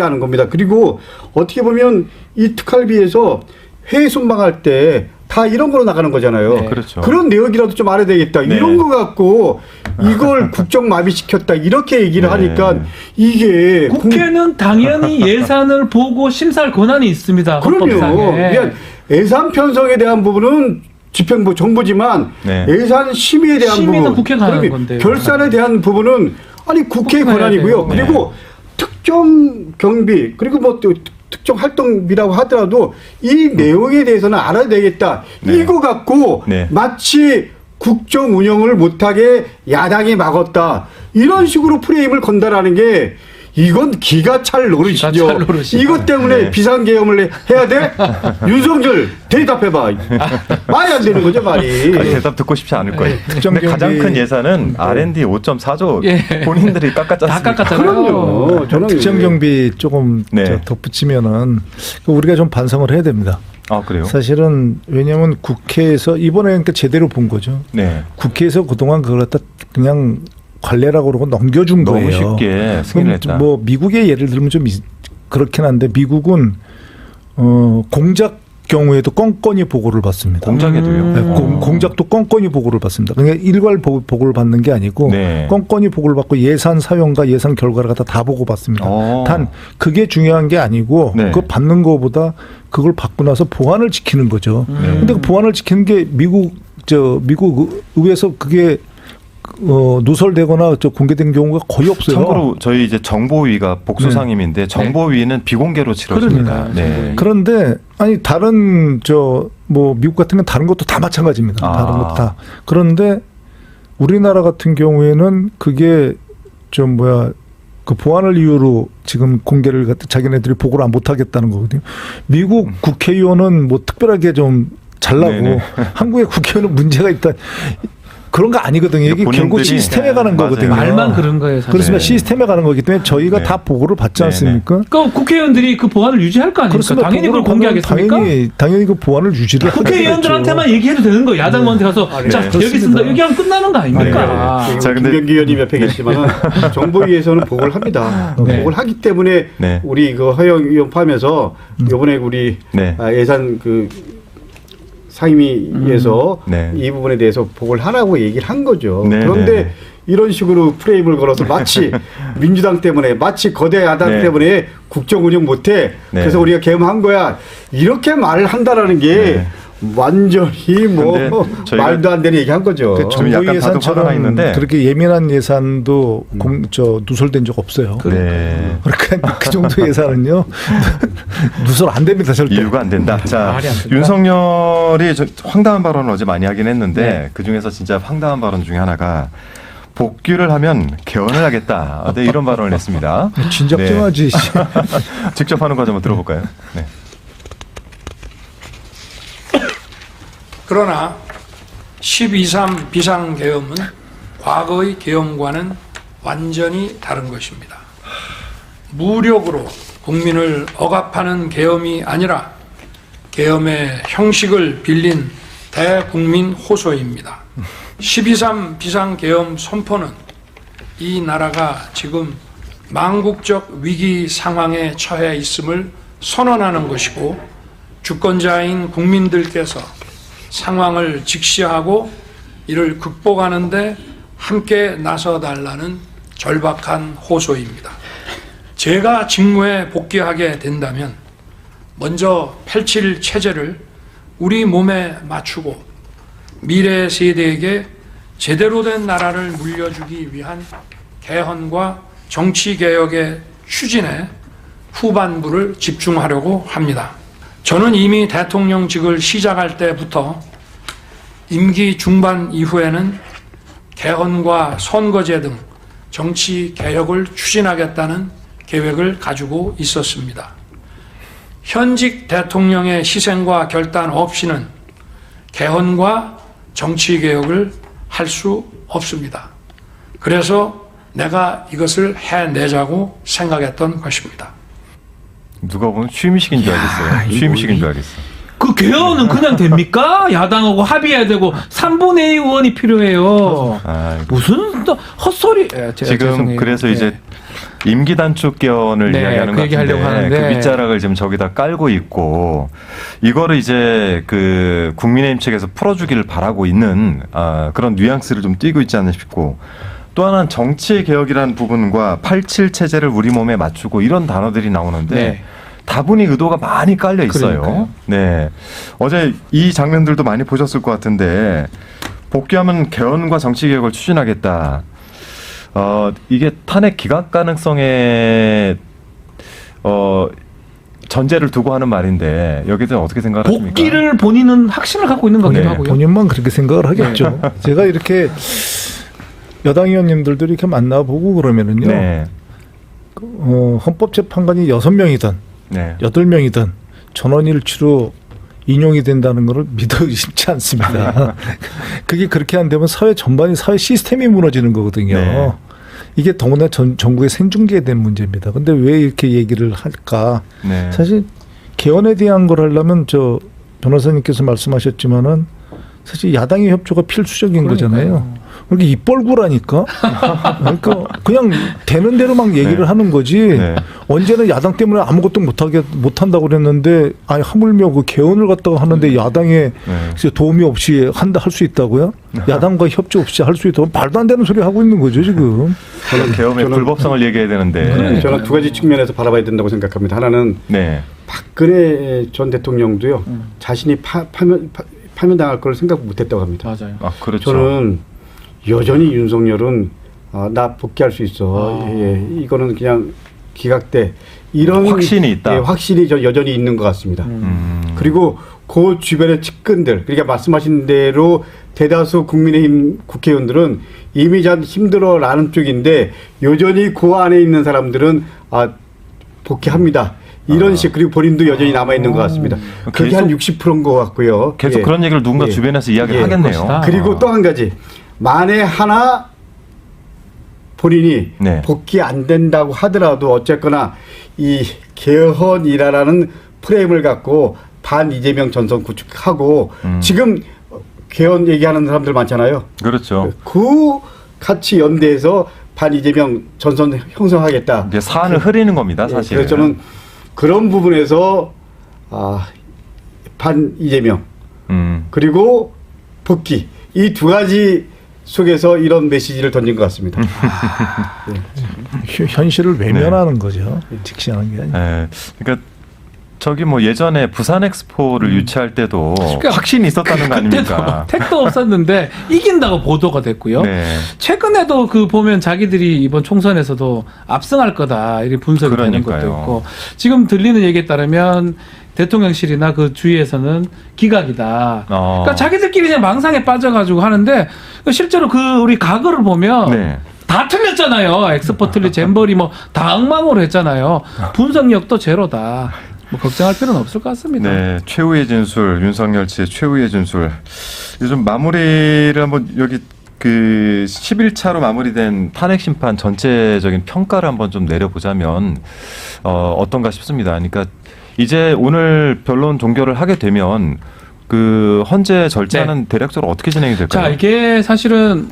않은 겁니다. 그리고 어떻게 보면 이 특활비에서 해외 순방할 때 다 이런 거로 나가는 거잖아요. 네. 그렇죠. 그런 내용이라도 좀 알아야 되겠다. 네. 이런 거 갖고 이걸 국정 마비시켰다. 이렇게 얘기를 하니까 이게 국회는 당연히 예산을 보고 심사할 권한이 있습니다. 그럼요. 헌법상에. 그러니까 예산 편성에 대한 부분은 집행부 정부지만 예산 심의에 대한 부분, 국회가 하는 건데요. 결산에 대한 부분은 국회의 권한이고요. 그리고 특정 경비 그리고 뭐 또 특정 활동비라고 하더라도 이 내용에 대해서는 알아야 되겠다. 이거 갖고 마치 국정 운영을 못하게 야당이 막았다. 이런 식으로 프레임을 건다라는 게 이건 기가 찰 노릇이죠. 기가 찰 노릇이죠. 이것 때문에 네. 비상계엄을 해야 돼? 윤석열 대답해봐. 말이 안 되는 거죠, 말이. 아니, 대답 듣고 싶지 않을 거예요. 특정 근데 가장 큰 예산은 R&D 5.4조 예. 본인들이 깎았지 다 않습니까? 깎았잖아요. 그럼요. 저는 특정 경비 조금 네. 저 덧붙이면은 우리가 좀 반성을 해야 됩니다. 아, 그래요? 사실은 왜냐하면 국회에서 이번에 그러니까 제대로 본 거죠. 네. 국회에서 그동안 그걸 갖다 그냥 관례라고 그러고 넘겨준 너무 거예요. 쉽게 승인을 했다. 뭐 미국의 예를 들면 좀 그렇긴 한데 미국은 공작 경우에도 건건히 보고를 받습니다. 공작에도요? 네, 공작도 건건히 보고를 받습니다. 그러니까 일괄 보고를 받는 게 아니고 네. 건건히 보고를 받고 예산 사용과 예산 결과를 갖다 다 보고 받습니다. 단 그게 중요한 게 아니고 네. 그거 받는 거보다 그걸 받고 나서 보안을 지키는 거죠. 근데 그 보안을 지키는 게 미국 의회에서 그게 누설되거나 공개된 경우가 거의 없어요. 참고로 저희 이제 정보위가 복수 상임인데 정보위는 비공개로 치러집니다. 그러니까, 네. 그런데 아니 다른 뭐 미국 같은 건 다른 것도 다 마찬가지입니다. 아. 다른 것도 다. 그런데 우리나라 같은 경우에는 그게 그 보안을 이유로 지금 공개를 자기네들이 보고를 못 하겠다는 거거든요. 미국 국회의원은 뭐 특별하게 좀 잘나고 네네. 한국의 국회의원은 문제가 있다. 그런 거 아니거든요. 이게 결국 본인들이- 시스템에 가는 맞아요. 거거든요. 말만 그런 거예요. 사실. 그렇습니다. 네. 시스템에 가는 거기 때문에 저희가 네. 다 보고를 받지 네네. 않습니까? 그러니까 국회의원들이 그 보안을 유지할 거 아닙니까? 그렇습니다. 당연히 그걸 보고를 공개하겠습니까? 당연히 그 보안을 유지를 국회의원들한테만 하겠죠. 얘기해도 되는 거예요. 야당한테 가서 자 네. 여기 있습니다. 여기하면 끝나는 거 아닙니까? 네. 자, 근데- 김병기 의원님 옆에 계시지만 정보위에서는 보고를 합니다. 네. 보고를 하기 때문에 네. 우리 그 허영 의원 포함해서 이번에 우리 네. 예산 상임위에서 네. 이 부분에 대해서 보고를 하라고 얘기를 한 거죠. 네, 그런데 네. 이런 식으로 프레임을 걸어서 마치 민주당 때문에 마치 거대 야당 네. 때문에 국정 운영 못해. 네. 그래서 그래서 우리가 계엄한 거야. 이렇게 말을 한다라는 게 네. 완전히 뭐 근데 저희가- 말도 안 되는 얘기 한 거죠. 좀 정부 약간 봐도 화가 나 예산처럼 있는데. 그렇게 예민한 예산도 누설된 적 없어요. 네. 그러니까 그 정도 예산은요 누설 안 됩니다 절대. 이유가 안 된다. 자, 말이 안 된다. 윤석열이 황당한 발언을 어제 많이 하긴 했는데 그 중에서 진짜 황당한 발언 중에 하나가 복귀를 하면 개헌을 하겠다. 네, 이런 발언을 했습니다. 진작 네. 좀 하지. 직접 하는 거 한번 들어볼까요? 네. 그러나 12.3 비상계엄은 과거의 계엄과는 완전히 다른 것입니다. 무력으로 국민을 억압하는 계엄이 아니라 계엄의 형식을 빌린 대국민 호소입니다. 12.3 비상계엄 선포는 이 나라가 지금 망국적 위기 상황에 처해 있음을 선언하는 것이고 주권자인 국민들께서 상황을 직시하고 이를 극복하는 데 함께 나서달라는 절박한 호소입니다. 제가 직무에 복귀하게 된다면 먼저 펼칠 체제를 우리 몸에 맞추고 미래 세대에게 제대로 된 나라를 물려주기 위한 개헌과 정치개혁의 추진에 후반부를 집중하려고 합니다. 저는 이미 대통령직을 시작할 때부터 임기 중반 이후에는 개헌과 선거제 등 정치 개혁을 추진하겠다는 계획을 가지고 있었습니다. 현직 대통령의 희생과 결단 없이는 개헌과 정치 개혁을 할 수 없습니다. 그래서 내가 이것을 해내자고 생각했던 것입니다. 누가 보면 취임식인 줄 알겠어요. 취임식인 줄 알겠어. 그 개헌은 그냥 됩니까? 야당하고 합의해야 되고 3분의 2 의원이 필요해요. 아, 무슨 또 헛소리. 지금 죄송해요. 그래서 네. 이제 임기 단축 개헌을 네, 이야기하는 그 것 얘기하려고 같은데 하는데. 그 밑자락을 지금 저기다 깔고 있고 이거를 이제 그 국민의힘 측에서 풀어주기를 바라고 있는 그런 뉘앙스를 좀 띄고 있지 않나 싶고 또 하나는 정치 개혁이라는 부분과 87 체제를 우리 몸에 맞추고 이런 단어들이 나오는데 네. 다분히 의도가 많이 깔려 있어요. 그러니까요. 네, 어제 이 장면들도 많이 보셨을 것 같은데 복귀하면 개헌과 정치 개혁을 추진하겠다. 이게 탄핵 기각 가능성에 전제를 두고 하는 말인데 여기에 대해서 어떻게 생각하십니까? 복귀를 본인은 확신을 갖고 있는 거기도 네. 하고요. 본인만 그렇게 생각을 하겠죠. 제가 이렇게 여당 의원님들도 이렇게 만나보고 그러면은요. 네. 헌법재판관이 6명이든 네. 8명이든 전원일치로 인용이 된다는 것을 믿어 의심치 않습니다. 그게 그렇게 안 되면 사회 전반이 사회 시스템이 무너지는 거거든요. 네. 이게 더구나 전국에 생중계된 문제입니다. 근데 왜 이렇게 얘기를 할까? 네. 사실 개헌에 대한 걸 하려면 저 변호사님께서 말씀하셨지만은 사실 야당의 협조가 필수적인 거잖아요. 그러니까 입벌구라니까. 그러니까 그냥 되는 대로 막 얘기를 네. 하는 거지. 네. 언제는 야당 때문에 아무것도 못한다고 그랬는데 아니 하물며 그 개헌을 갖다가 하는데 야당에 도움이 없이 할 수 있다고요? 야당과 협조 없이 할 수 있다고 말도 안 되는 소리 하고 있는 거죠 지금. 저는 개헌의 불법성을 얘기해야 되는데. 저는 두 가지 측면에서 바라봐야 된다고 생각합니다. 하나는 네. 박근혜 전 대통령도요. 자신이 파면당할 걸 생각 못했다고 합니다. 맞아요. 아, 그렇죠. 저는 여전히 윤석열은 나 복귀할 수 있어. 예, 이거는 그냥 기각돼. 이런 확신이 있다. 예, 확신이 저 여전히 있는 것 같습니다. 그리고 그 주변의 측근들, 그러니까 말씀하신 대로 대다수 국민의힘 국회의원들은 이미 전 힘들어라는 쪽인데 여전히 그 안에 있는 사람들은 복귀합니다. 이런 식 그리고 본인도 여전히 남아 있는 것 같습니다. 그게 한 60%인 것 같고요. 계속 예. 그런 얘기를 누군가 주변에서 이야기를 하겠네요. 그리고 또 한 가지 만에 하나 본인이 네. 복귀 안 된다고 하더라도 어쨌거나 이 개헌이라는 프레임을 갖고 반 이재명 전선 구축하고 지금 개헌 얘기하는 사람들 많잖아요. 그렇죠. 그 같이 연대해서 반 이재명 전선 형성하겠다. 이제 사안을 흐리는 겁니다, 사실. 그래서 저는 그런 부분에서 반 이재명 그리고 복귀 이 두 가지 속에서 이런 메시지를 던진 것 같습니다. 현실을 외면하는 거죠. 직시하는 게 아니라. 네. 그러니까 저기 뭐 예전에 부산 엑스포를 유치할 때도 확신이 있었다는 거 아닙니까? 택도 없었는데 이긴다고 보도가 됐고요. 네. 최근에도 그 보면 자기들이 이번 총선에서도 압승할 거다 이렇게 분석이 되는 것도 그러니까요. 있고 지금 들리는 얘기에 따르면 대통령실이나 그 주위에서는 기각이다. 그러니까 자기들끼리 그냥 망상에 빠져가지고 하는데 실제로 그 우리 과거를 보면 네. 다 틀렸잖아요. 엑스포 틀리 잼버리 뭐 다 엉망으로 했잖아요. 분석력도 제로다. 뭐 걱정할 필요는 없을 것 같습니다. 네, 최후의 진술, 윤석열 씨의 최후의 진술. 요즘 마무리를 한번 여기 그 11차로 마무리된 탄핵 심판 전체적인 평가를 한번 좀 내려보자면 어떤가 싶습니다. 그러니까 이제 오늘 변론 종결을 하게 되면 그 헌재 절차는 대략적으로 어떻게 진행이 될까요? 자, 이게 사실은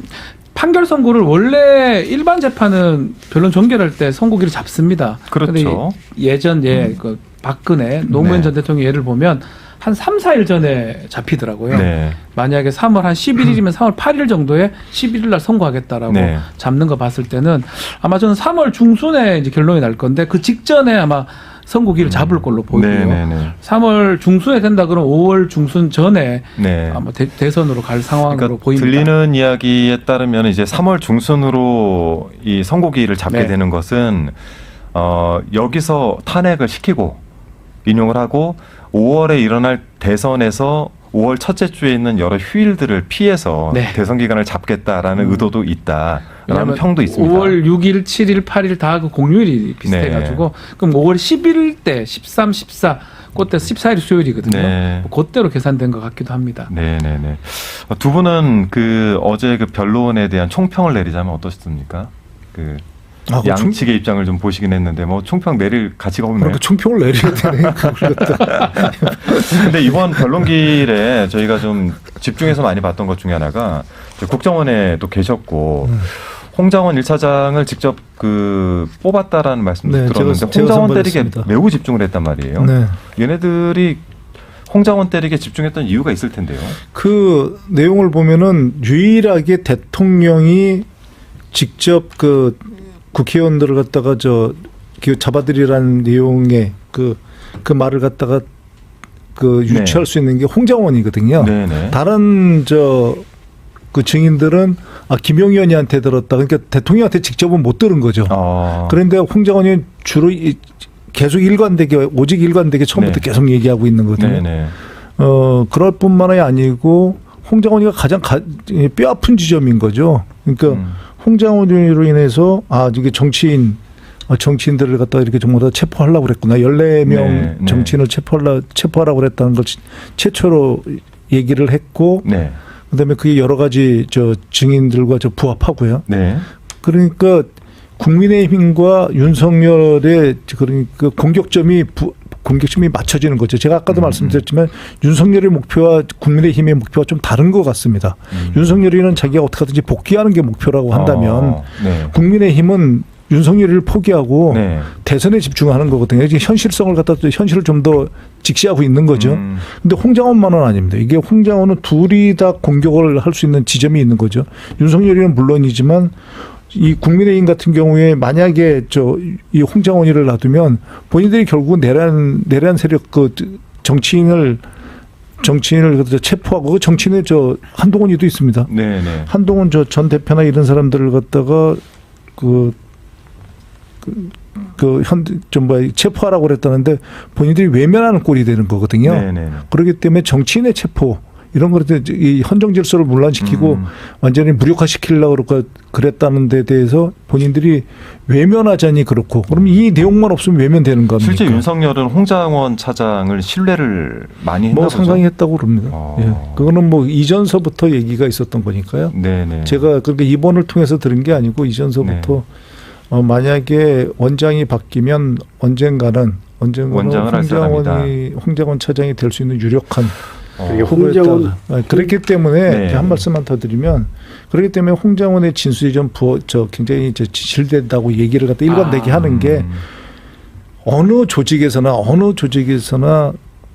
판결 선고를 원래 일반 재판은 변론 종결할 때 선고기를 잡습니다. 그렇죠. 예전 그 박근혜 노무현 전 대통령 예를 보면 한 3, 4일 전에 잡히더라고요. 네. 만약에 3월 한 11일이면 3월 8일 정도에 11일 날 선고하겠다라고 잡는 거 봤을 때는 아마 저는 3월 중순에 이제 결론이 날 건데 그 직전에 아마 선고기를 잡을 걸로 보이고요. 3월 중순에 된다 그러면 5월 중순 전에 아마 대선으로 갈 상황으로 그러니까 보입니다. 들리는 이야기에 따르면 이제 3월 중순으로 이 선고기를 잡게 되는 것은 여기서 탄핵을 시키고 인용을 하고 5월에 일어날 대선에서 5월 첫째 주에 있는 여러 휴일들을 피해서 대선 기간을 잡겠다라는 의도도 있다라는 평도 있습니다. 5월 6일, 7일, 8일 다 그 공휴일이 비슷해가지고 그럼 5월 11일 때 13, 14 그때 14일 수요일이거든요. 그때로 계산된 것 같기도 합니다. 네네네. 두 분은 그 어제 그 변론에 대한 총평을 내리자면 어떻습니까? 그 양측의 입장을 좀 보시긴 했는데 뭐 총평 내릴 가치가 없네요. 그러니까 총평을 내려야 되네. 근데 이번 변론길에 저희가 좀 집중해서 많이 봤던 것 중에 하나가 국정원에 또 계셨고 홍장원 1차장을 직접 그 뽑았다라는 말씀도 들었는데 홍장원 때리게 매우 집중을 했단 말이에요. 얘네들이 홍장원 때리게 집중했던 이유가 있을 텐데요. 그 내용을 보면은 유일하게 대통령이 직접 그 국회의원들을 갖다가 잡아들이라는 내용의 그 말을 갖다가 그 유추할 수 있는 게 홍장원이거든요. 다른 그 증인들은 김용 의원한테 들었다. 그러니까 대통령한테 직접은 못 들은 거죠. 그런데 홍장원이 주로 계속 오직 일관되게 처음부터 계속 얘기하고 있는 거거든요. 그럴 뿐만이 아니고 홍장원이가 가장 뼈아픈 지점인 거죠. 그러니까 홍장원으로 인해서 이게 정치인 정치인들을 갖다가 이렇게 전부 다 체포하려고 그랬구나. 14명 네, 네. 정치인을 체포하라고 그랬다는 걸 최초로 얘기를 했고 네. 그다음에 그게 여러 가지 증인들과 부합하고요. 네. 그러니까 국민의힘과 윤석열의 그러니까 공격점이 맞춰지는 거죠. 제가 아까도 말씀드렸지만 윤석열의 목표와 국민의힘의 목표가 좀 다른 것 같습니다. 윤석열이는 자기가 어떻게 하든지 복귀하는 게 목표라고 한다면 네. 국민의힘은 윤석열을 포기하고 네. 대선에 집중하는 거거든요. 이제 현실성을 갖다 현실을 좀 더 직시하고 있는 거죠. 근데 홍장원만은 아닙니다. 이게 홍장원은 둘이 다 공격을 할 수 있는 지점이 있는 거죠. 윤석열이는 물론이지만 이 국민의힘 같은 경우에 만약에 이 홍장원이를 놔두면 본인들이 결국은 내란 세력 정치인을 체포하고 정치인의 한동훈이도 있습니다. 네네. 한동훈 전 대표나 이런 사람들을 갖다가 체포하라고 그랬다는데 본인들이 외면하는 꼴이 되는 거거든요. 네네. 그렇기 때문에 정치인의 체포 이런 거를 이 헌정 질서를 문란시키고 완전히 무력화시키려고 그랬다는 데 대해서 본인들이 외면하자니 그렇고 그럼 이 내용만 없으면 외면되는 겁니까? 실제 윤석열은 홍장원 차장을 신뢰를 많이 했나 보죠? 상당히 했다고 그럽니다. 예. 그거는 이전서부터 얘기가 있었던 거니까요. 네네. 제가 그렇게 입원을 통해서 들은 게 아니고 이전서부터 만약에 원장이 바뀌면 언젠가는 홍장원 차장이 될 수 있는 유력한 홍장원 그렇기 때문에 네. 한 말씀만 더 드리면 그렇기 때문에 홍장원의 진술이 좀 굉장히 진실된다고 얘기를 갖다 일관되게 하는 게 어느 조직에서나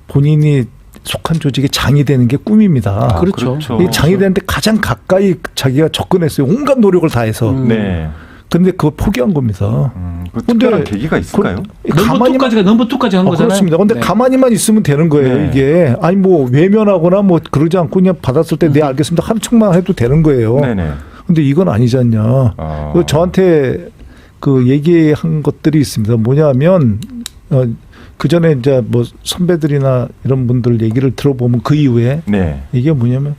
본인이 속한 조직의 장이 되는 게 꿈입니다. 그렇죠. 이 장이 되는데 가장 가까이 자기가 접근했어요. 온갖 노력을 다해서. 네. 근데 그거 포기한 겁니다. 특별한 계기가 있을까요? 넘버 2까지 한 거잖아요. 그렇습니다. 근데 네. 가만히만 있으면 되는 거예요. 네. 이게 아니 외면하거나 그러지 않고 그냥 받았을 때 네 알겠습니다 하는 척만 해도 되는 거예요. 네네. 근데 이건 아니잖냐. 저한테 얘기한 것들이 있습니다. 뭐냐면 그 전에 이제 선배들이나 이런 분들 얘기를 들어보면 그 이후에 네. 이게 뭐냐면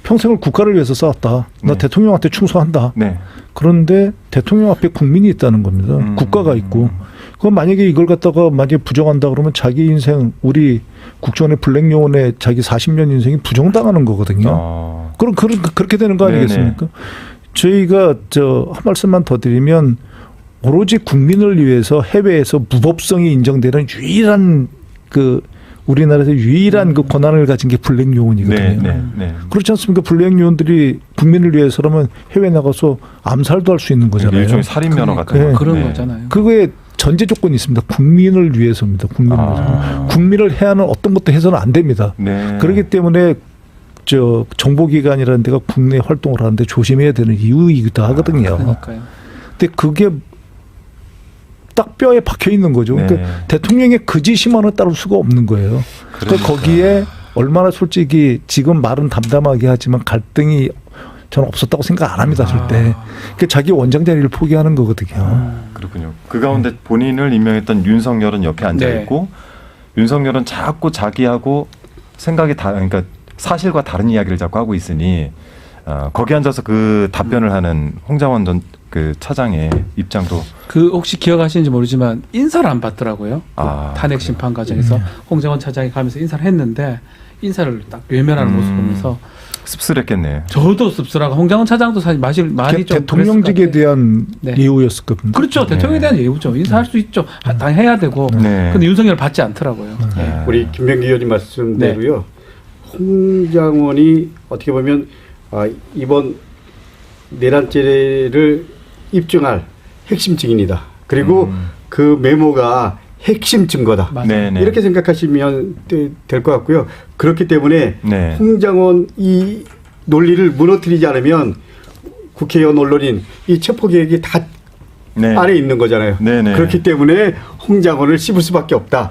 평생을 국가를 위해서 싸웠다. 나 네. 대통령한테 충성한다. 네. 그런데 대통령 앞에 국민이 있다는 겁니다. 국가가 있고. 그럼 만약에 이걸 갖다가 만약에 부정한다 그러면 자기 인생 우리 국정원의 블랙요원의 자기 40년 인생이 부정당하는 거거든요. 그럼 그렇게 되는 거 아니겠습니까? 네네. 저희가 한 말씀만 더 드리면 오로지 국민을 위해서 해외에서 무법성이 인정되는 유일한 우리나라에서 유일한 권한을 가진 게 블랙요원이거든요. 네. 그렇지 않습니까? 블랙요원들이 국민을 위해서라면 해외 나가서 암살도 할 수 있는 거잖아요. 일종의 살인면허 같은 거. 그런 거잖아요. 그거에 전제 조건이 있습니다. 국민을 위해서입니다. 국민을 위해서. 국민을 해하는 어떤 것도 해서는 안 됩니다. 네. 그렇기 때문에 정보기관이라는 데가 국내 활동을 하는데 조심해야 되는 이유이기도 하거든요. 그러니까요. 근데 그게 딱 뼈에 박혀 있는 거죠. 그러니까 대통령의 그 지시만은 따를 수가 없는 거예요. 그러니까 거기에 얼마나 솔직히 지금 말은 담담하게 하지만 갈등이 저는 없었다고 생각 안 합니다. 절대. 그러니까 자기 원장 자리를 포기하는 거거든요. 그렇군요. 그 가운데 본인을 임명했던 윤석열은 옆에 앉아있고 윤석열은 자꾸 자기하고 생각이 그러니까 사실과 다른 이야기를 자꾸 하고 있으니 거기 앉아서 그 답변을 하는 홍장원 전 차장의 입장도 혹시 기억하시는지 모르지만 인사를 안 받더라고요. 탄핵 심판 과정에서 홍장원 차장이 가면서 인사를 했는데 인사를 딱 외면하는 모습 보면서 씁쓸했겠네. 저도 씁쓸하고 홍장원 차장도 사실 많이 좀 대통령직에 대한 예우였을 겁니다. 그렇죠. 대통령에 대한 예우죠. 인사할 수 있죠. 당해야 되고. 근데 윤석열 받지 않더라고요. 우리 김병기 의원님 말씀대로요. 홍장원이 어떻게 보면 이번 내란죄를 입증할 핵심 증인이다. 그리고 그 메모가 핵심 증거다. 이렇게 생각하시면 될 것 같고요. 그렇기 때문에 홍장원 이 논리를 무너뜨리지 않으면 국회의원 언론인 이 체포 계획이 다 안에 있는 거잖아요. 그렇기 때문에 홍장원을 씹을 수밖에 없다.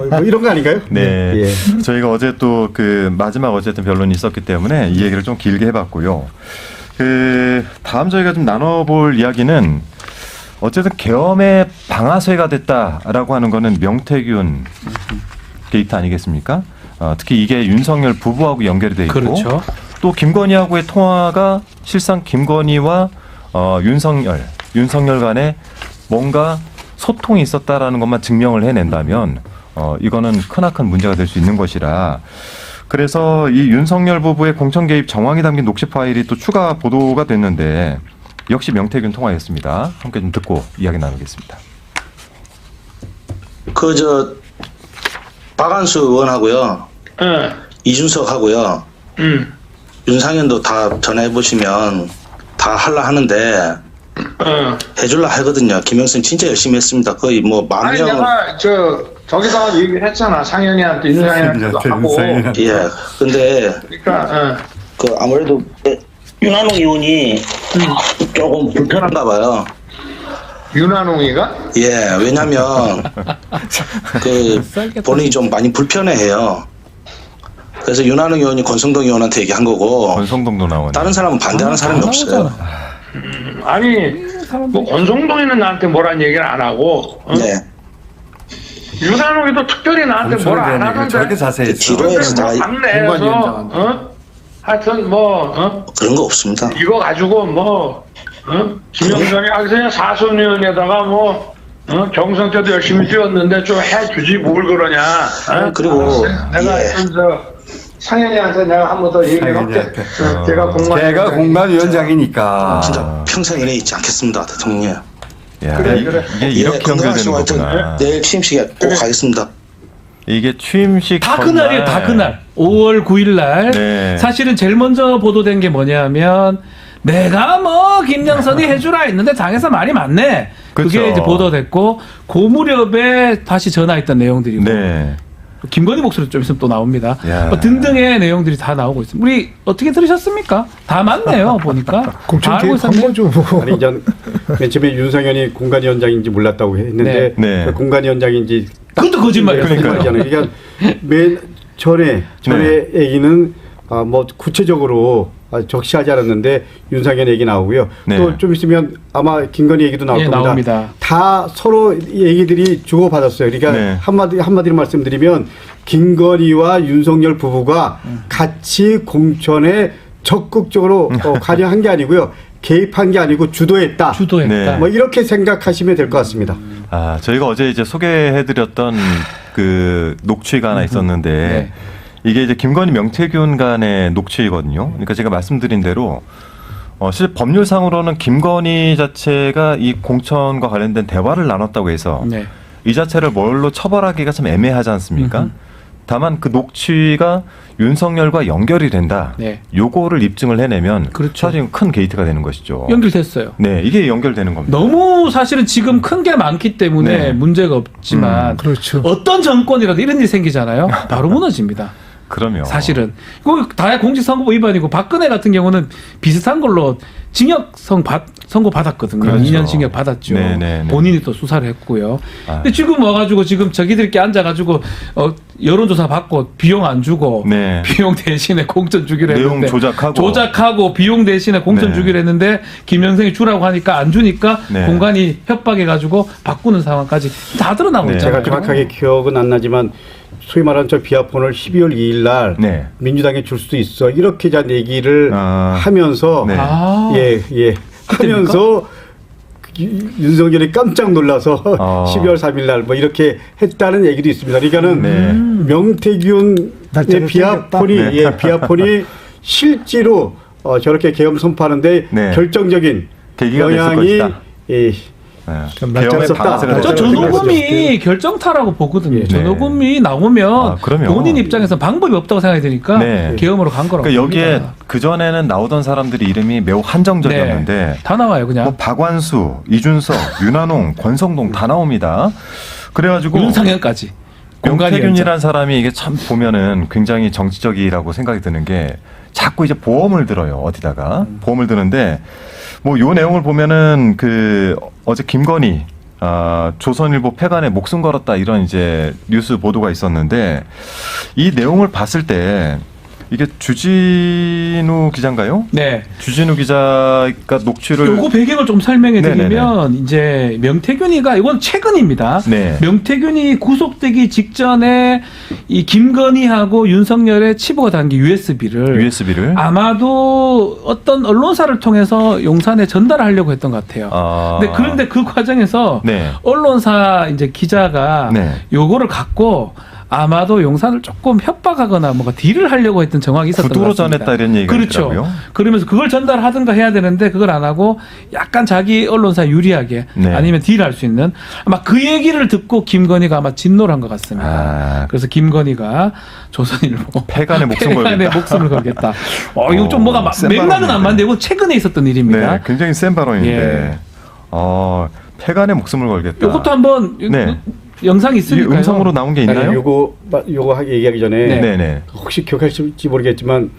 뭐 이런 거 아닌가요? 네. 저희가 어제 또 마지막 어쨌든 변론이 있었기 때문에 이 얘기를 좀 길게 해봤고요. 다음 저희가 좀 나눠볼 이야기는 어쨌든 계엄의 방아쇠가 됐다라고 하는 거는 명태균 게이트 아니겠습니까? 특히 이게 윤석열 부부하고 연결이 돼 있고 그렇죠. 또 김건희하고의 통화가 실상 김건희와 윤석열 간의 뭔가 소통이 있었다라는 것만 증명을 해낸다면 이거는 크나큰 문제가 될 수 있는 것이라 그래서 이 윤석열 부부의 공천 개입 정황이 담긴 녹취 파일이 또 추가 보도가 됐는데 역시 명태균 통화였습니다. 함께 좀 듣고 이야기 나누겠습니다. 박한수 의원하고요. 이준석 하고요. 윤상현도 다 전화해 보시면 다 할라 하는데 해줄라 하거든요. 김영선 진짜 열심히 했습니다. 거의 뭐 10,000명. 아니 내가 저기서 얘기를 했잖아. 상현이한테 윤상현한테도 하고. 예. 근데 그러니까 아무래도 윤한홍 의원이 조금 불편한가 봐요. 윤한홍이가? 예. 왜냐면 본인이 좀 많이 불편해해요. 그래서 윤한홍 의원이 권성동 의원한테 얘기한 거고. 권성동도 나오네. 다른 사람은 반대하는 사람이 없어요. 아니 뭐 권성동이는 나한테 뭐란 얘기를 안 하고. 네. 윤한홍이도 특별히 나한테 뭐라 안 하는데. 저렇게 자세히 뒤로에서 다 당내에서 하여튼 그런 거 없습니다. 이거 가지고 김영선이 그냥 사선의원에다가 경선 때도 열심히 뛰었는데 좀 해주지 뭘 그러냐. 그리고 내가 상현이한테 내가 한 번 더 얘기해볼게. 제가 공관위원장이니까. 진짜 평생 은혜 잊지 않겠습니다, 대통령. 야, 그래. 이게 이렇게 연결되는 거구나. 내일 취임식에 꼭 가겠습니다. 이게 취임식 다 전날. 그날이에요. 다 그날. 5월 9일 날. 네. 사실은 제일 먼저 보도된 게 뭐냐면 내가 김영선이 해주라 했는데 당에서 말이 많네. 그렇죠. 그게 이제 보도됐고 그 무렵에 다시 전화했던 내용들이고 네. 김건희 목소리 좀 있으면 또 나옵니다. 야. 등등의 내용들이 다 나오고 있습니다. 우리 어떻게 들으셨습니까? 다 맞네요. 보니까. 공천 개입한 거죠. 아니 맨 처음에 윤상현이 공관위원장인지 몰랐다고 했는데 네. 공관위원장인지 그것도 거짓말이에요. 그러니까 맨 전에 얘기는 뭐 구체적으로 적시하지 않았는데 윤상현 얘기 나오고요. 네. 또 좀 있으면 아마 김건희 얘기도 나올 겁니다. 나옵니다. 다 서로 얘기들이 주고받았어요. 그러니까 네. 한마디로 말씀드리면 김건희와 윤석열 부부가 같이 공천에 적극적으로 관여한 게 아니고요. 개입한 게 아니고 주도했다. 주도했다. 뭐 이렇게 생각하시면 될 것 같습니다. 저희가 어제 이제 소개해드렸던 그 녹취가 하나 있었는데 네. 이게 이제 김건희 명태균 간의 녹취거든요. 그러니까 제가 말씀드린 대로 실제 법률상으로는 김건희 자체가 이 공천과 관련된 대화를 나눴다고 해서 네. 이 자체를 뭘로 처벌하기가 참 애매하지 않습니까? 다만 그 녹취가 윤석열과 연결이 된다. 네. 요거를 입증을 해내면 그렇죠. 사실 큰 게이트가 되는 것이죠. 연결됐어요. 네, 이게 연결되는 겁니다. 너무 사실은 지금 큰 게 많기 때문에 네. 문제가 없지만 그렇죠. 어떤 정권이라도 이런 일이 생기잖아요. 바로 무너집니다. 그럼요. 사실은. 그거 다 공직선거법 위반이고 박근혜 같은 경우는 비슷한 걸로 징역 선고 받았거든요. 그렇죠. 2년 징역 받았죠. 네네네. 본인이 또 수사를 했고요. 근데 지금 와가지고 지금 저기들끼리 앉아가지고 여론조사 받고 비용 안 주고 네. 비용 대신에 공천 주기로 내용 했는데 조작하고 비용 대신에 공천 네. 주기로 했는데 김영생이 주라고 하니까 안 주니까 네. 공간이 협박해가지고 바꾸는 상황까지 다 드러나고 네. 있잖아요. 제가 정확하게 기억은 안 나지만 소위 말하는 저 비아폰을 12월 2일 날 네. 민주당에 줄 수도 있어 이렇게 자 얘기를 하면서 네. 하면서 윤석열이 깜짝 놀라서 12월 3일 날 뭐 이렇게 했다는 얘기도 있습니다. 그러니까는 명태균의 비아폰이 실제로 저렇게 계엄 선포하는데 결정적인 영향이 계엄의 방아쇠가 저 전호금이 결정타라고 보거든요. 네. 전호금이 나오면 그럼요. 본인 입장에서 방법이 없다고 생각이 드니까 네. 계엄으로 간 거라고 그러니까 여기에 봅니다. 그전에는 나오던 사람들이 이름이 매우 한정적이었는데 네. 다 나와요 그냥. 뭐 박완수, 이준석, 윤한홍, 권성동 다 나옵니다. 그래가지고 윤상현까지. 명태균이라는 사람이 이게 참 보면은 굉장히 정치적이라고 생각이 드는 게 자꾸 이제 보험을 들어요. 어디다가 보험을 드는데 뭐 요 내용을 보면은 그 어제 김건희 조선일보 폐간에 목숨 걸었다 이런 이제 뉴스 보도가 있었는데 이 내용을 봤을 때 이게 주진우 기자인가요? 네. 주진우 기자가 녹취를 요거 배경을 좀 설명해 드리면 이제 명태균이가 이건 최근입니다. 네. 명태균이 구속되기 직전에 이 김건희하고 윤석열의 치부가 담긴 USB를 아마도 어떤 언론사를 통해서 용산에 전달하려고 했던 것 같아요. 그런데 그 과정에서 네. 언론사 이제 기자가 네. 요거를 갖고 아마도 용산을 조금 협박하거나 뭔가 딜을 하려고 했던 정황이 있었던 것 구두로 같습니다. 전했다 이런 얘기가 그렇죠. 있더라고요. 그러면서 그걸 전달하든가 해야 되는데 그걸 안 하고 약간 자기 언론사 유리하게 네. 아니면 딜할 수 있는 아마 그 얘기를 듣고 김건희가 아마 진노를 한 것 같습니다. 그래서 김건희가 조선일보 패간의 목숨을 걸겠다. 이거 좀 뭐가 맥락은 안 맞는데 이건 최근에 있었던 일입니다. 네, 굉장히 센 발언인데 패간의 목숨을 걸겠다. 이것도 한번 영상 있으니까요. 음성으로 나온 게 있나요? 요거 얘기하기 전에 네. 혹시 기억하실지 모르겠지만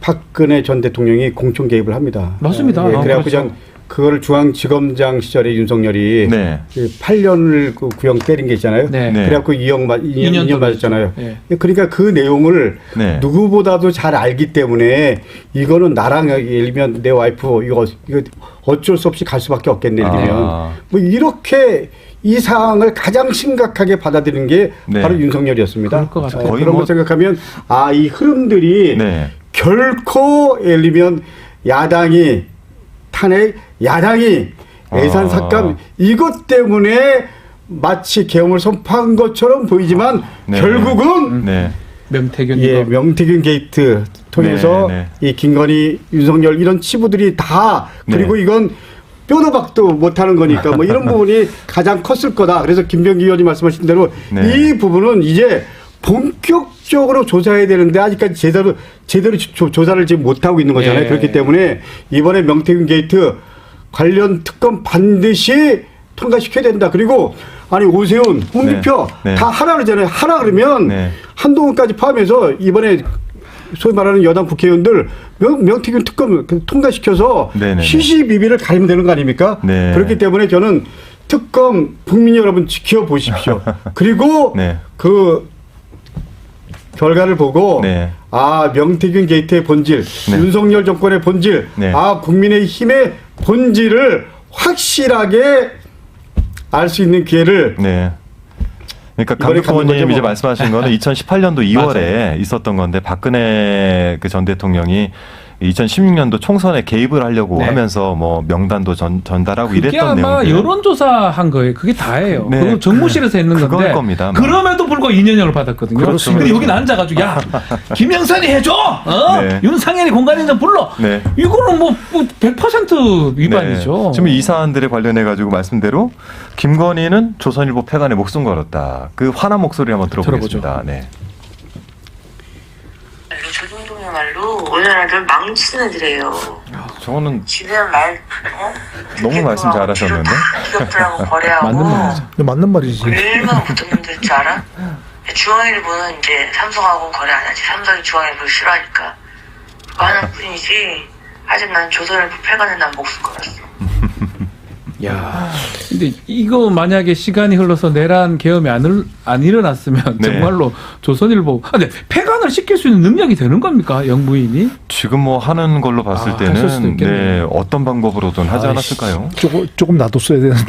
박근혜 전 대통령이 공천 개입을 합니다. 맞습니다. 그래갖고 그렇죠. 그거를 중앙지검장 시절에 윤석열이 8년을 그 구형 때린 게 있잖아요. 그래갖고 2년 맞았잖아요. 그러니까 그 내용을 누구보다도 잘 알기 때문에 이거는 나랑 예를 들면 내 와이프 이거 어쩔 수 없이 갈 수밖에 없겠네. 예를 들면 뭐 이렇게 이 상황을 가장 심각하게 받아들인 게 바로 윤석열이었습니다. 그런 거 생각하면 이 흐름들이 결코 예를 들면 야당이 탄핵, 야당이 예산 삭감 이것 때문에 마치 계엄을 선포한 것처럼 보이지만 결국은 명태균 게이트 통해서 이 김건희, 윤석열 이런 치부들이 다 그리고 이건 뼈도 박도 못하는 거니까 뭐 이런 부분이 가장 컸을 거다. 그래서 김병기 의원이 말씀하신 대로 이 부분은 이제 본격적으로 조사해야 되는데 아직까지 제대로 조사를 지금 못하고 있는 거잖아요. 그렇기 때문에 이번에 명태균 게이트 관련 특검 반드시 통과시켜야 된다. 그리고 아니 오세훈, 홍준표 다 하라 그러잖아요. 하라 그러면 한동훈까지 포함해서 이번에 소위 말하는 여당 국회의원들 명태균 특검을 통과시켜서 시시비비를 가리면 되는 거 아닙니까? 그렇기 때문에 저는 특검 국민 여러분 지켜보십시오. 그리고 그 결과를 보고 명태균 게이트의 본질, 윤석열 정권의 본질, 국민의힘의 본질을 확실하게 알 수 있는 기회를 그러니까 강백호 의원님 이제 말씀하신 거는 2018년도 2월에 있었던 건데 박근혜 그 전 대통령이 2016년도 총선에 개입을 하려고 하면서 뭐 명단도 전달하고 이랬던 내용들. 아마 여론조사한 거예요. 그게 다예요. 그리고 정무실에서 했는 건데 겁니다. 그럼에도 불구하고 2년형을 받았거든요. 근데 여기는 앉아가지고 야 김영선이 해줘. 윤상현이 공간인정 불러. 이거는 뭐 100% 위반이죠. 지금 이 사안들에 관련해 가지고 말씀대로 김건희는 조선일보 패간에 목숨 걸었다. 그 화난 목소리 한번 들어보겠습니다. 말로 우리나라를 망치는 애들이에요. 저는 지금 너무 말씀 잘하셨는데. 기업들하고 거래하고 맞는 말이지. 얼마나 붙었는데 줄 알아? 중앙일보는 이제 삼성하고 거래 안 하지. 삼성이 중앙일보를 싫어하니까 그거 하나뿐이지. 아직 난 조선일보 패간에 난 목숨 걸었어. 야, 근데 이거 만약에 시간이 흘러서 내란 계엄이 안 일어났으면 정말로 조선일보, 근데 폐간을 시킬 수 있는 능력이 되는 겁니까, 영부인이? 지금 뭐 하는 걸로 봤을 때는 어떤 방법으로든 하지 않았을까요? 조금 놔뒀어야 되는데.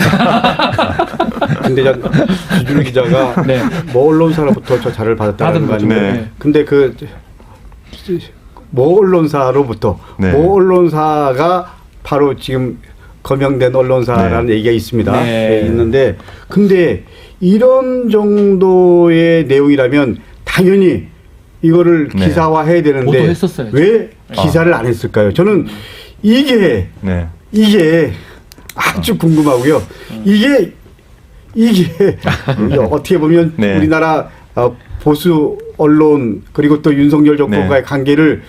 근데 주진우 기자가 모 언론사로부터 저 자료를 받았다는 거 아니에요? 근데 그 모 언론사로부터 모 언론사가 바로 지금 거명된 언론사라는 얘기가 있습니다. 있는데 근데 이런 정도의 내용이라면 당연히 이거를 기사화해야 되는데 왜 기사를 안 했을까요? 저는 이게 아주 궁금하고요. 이게 어떻게 보면 우리나라 보수 언론 그리고 또 윤석열 정권과의 관계를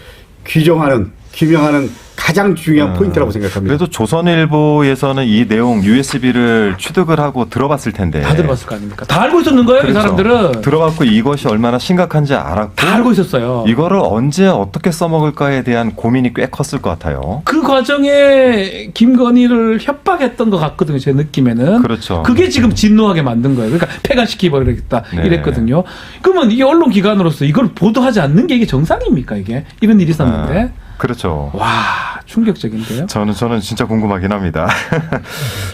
규정하는 규명하는 가장 중요한 포인트라고 생각합니다. 그래도 조선일보에서는 이 내용 USB를 취득을 하고 들어봤을 텐데. 다 들어봤을 거 아닙니까? 다 알고 있었는 거예요, 그렇죠. 이 사람들은. 들어봤고 이것이 얼마나 심각한지 알았고. 다 알고 있었어요. 이거를 언제 어떻게 써먹을까에 대한 고민이 꽤 컸을 것 같아요. 그 과정에 김건희를 협박했던 것 같거든요, 제 느낌에는. 그렇죠. 그게 지금 진노하게 만든 거예요. 그러니까 폐간시키버리겠다 네. 이랬거든요. 그러면 이게 언론기관으로서 이걸 보도하지 않는 게 이게 정상입니까, 이게? 이런 일이 있었는데. 그렇죠. 와, 충격적인데요. 저는 진짜 궁금하긴 합니다.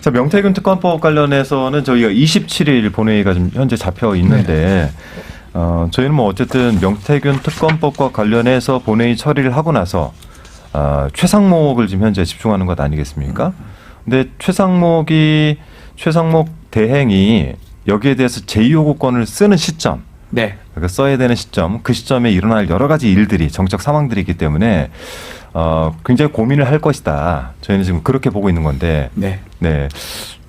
자, 명태균 특검법 관련해서는 저희가 27일 본회의가 지금 현재 잡혀 있는데, 저희는 뭐 어쨌든 명태균 특검법과 관련해서 본회의 처리를 하고 나서 최상목을 지금 현재 집중하는 것 아니겠습니까? 근데 최상목 대행이 여기에 대해서 제2요구권을 쓰는 시점, 네. 그러니까 써야 되는 시점, 그 시점에 일어날 여러 가지 일들이 정적 상황들이 있기 때문에 굉장히 고민을 할 것이다. 저희는 지금 그렇게 보고 있는 건데. 네. 네.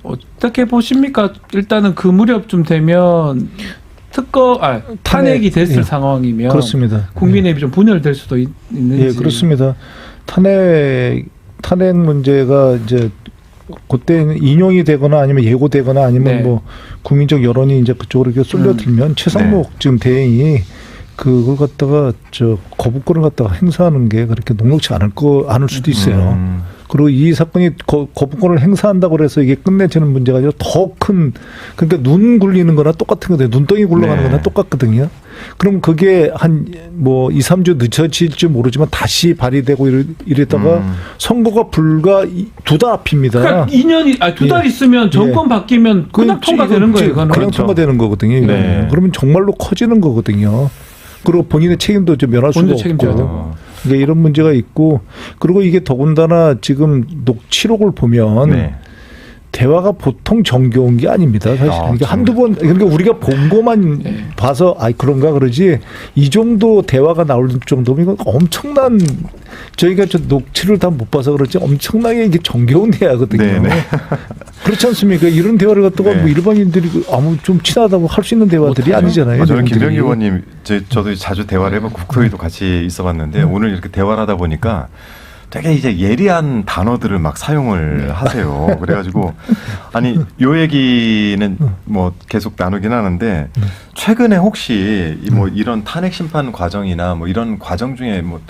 어떻게 보십니까? 일단은 그 무렵쯤 되면 탄핵이 됐을 예. 상황이면 그렇습니다. 국민의힘이 좀 분열될 수도 있는지. 예, 그렇습니다. 탄핵 문제가 이제 그때는 인용이 되거나 아니면 예고되거나 아니면 네. 뭐 국민적 여론이 이제 그쪽으로 이렇게 쏠려들면 최상목 지금 대행이 그걸 갖다가 거부권을 갖다가 행사하는 게 그렇게 녹록치 않을 수도 있어요. 그리고 이 사건이 거부권을 행사한다고 해서 이게 끝내지는 문제가 아니라 더 큰, 그러니까 눈 굴리는 거나 똑같은 거예요. 눈덩이 굴러가는 거나 똑같거든요. 그럼 그게 한 2, 3주 늦춰질지 모르지만 다시 발의되고 이랬다가 선거가 불과 2달 앞입니다. 그러니까 2달 있으면 정권 바뀌면 그냥 통과되는 거예요. 그냥 그렇죠. 통과되는 거거든요. 네. 그러면 정말로 커지는 거거든요. 그리고 본인의 책임도 좀 면할 수가 책임져야 없고. 되고. 이게 이런 문제가 있고, 그리고 이게 더군다나 지금 녹취록을 보면 대화가 보통 정겨운 게 아닙니다. 사실 이게 한두 번, 그러니까 우리가 본 것만 봐서 그런가 그러지, 이 정도 대화가 나올 정도면 이건 엄청난, 저희가 녹취를 다 못 봐서 그렇지 엄청나게 이게 정겨운 대화거든요. 그렇지 않습니까? 이런 대화를 갖다가 뭐 일반인들이 좀 친하다고 할 수 있는 대화들이 아니잖아요. 저는 김병기 의원님, 저도 자주 대화를 해봤고 국토위도 같이 있어봤는데 오늘 이렇게 대화를 하다 보니까 되게 이제 예리한 단어들을 막 사용을 하세요. 그래가지고 아니 요 얘기는 뭐 계속 나누긴 하는데 최근에 혹시 뭐 이런 탄핵 심판 과정이나 뭐 이런 과정 중에 뭐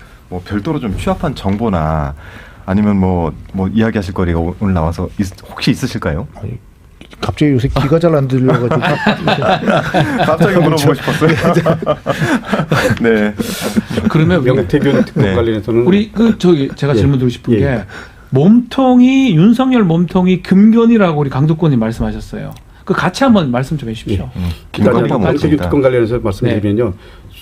별도로 좀 취합한 정보나 아니면 뭐 이야기하실 거리가 오늘 나와서 혹시 있으실까요? 갑자기 요새 귀가 잘 안 들려가지고 갑자기 물어보고 싶었어요. 네. 그러면 명태균 특검 관련해서는 우리 제가 질문 드리고 싶은 게 윤석열 몸통이 김건희라고 우리 강두권님 말씀하셨어요. 그 같이 한번 말씀 좀 해주십시오. 김건희가 명태균 특검 관련해서 말씀드리면요.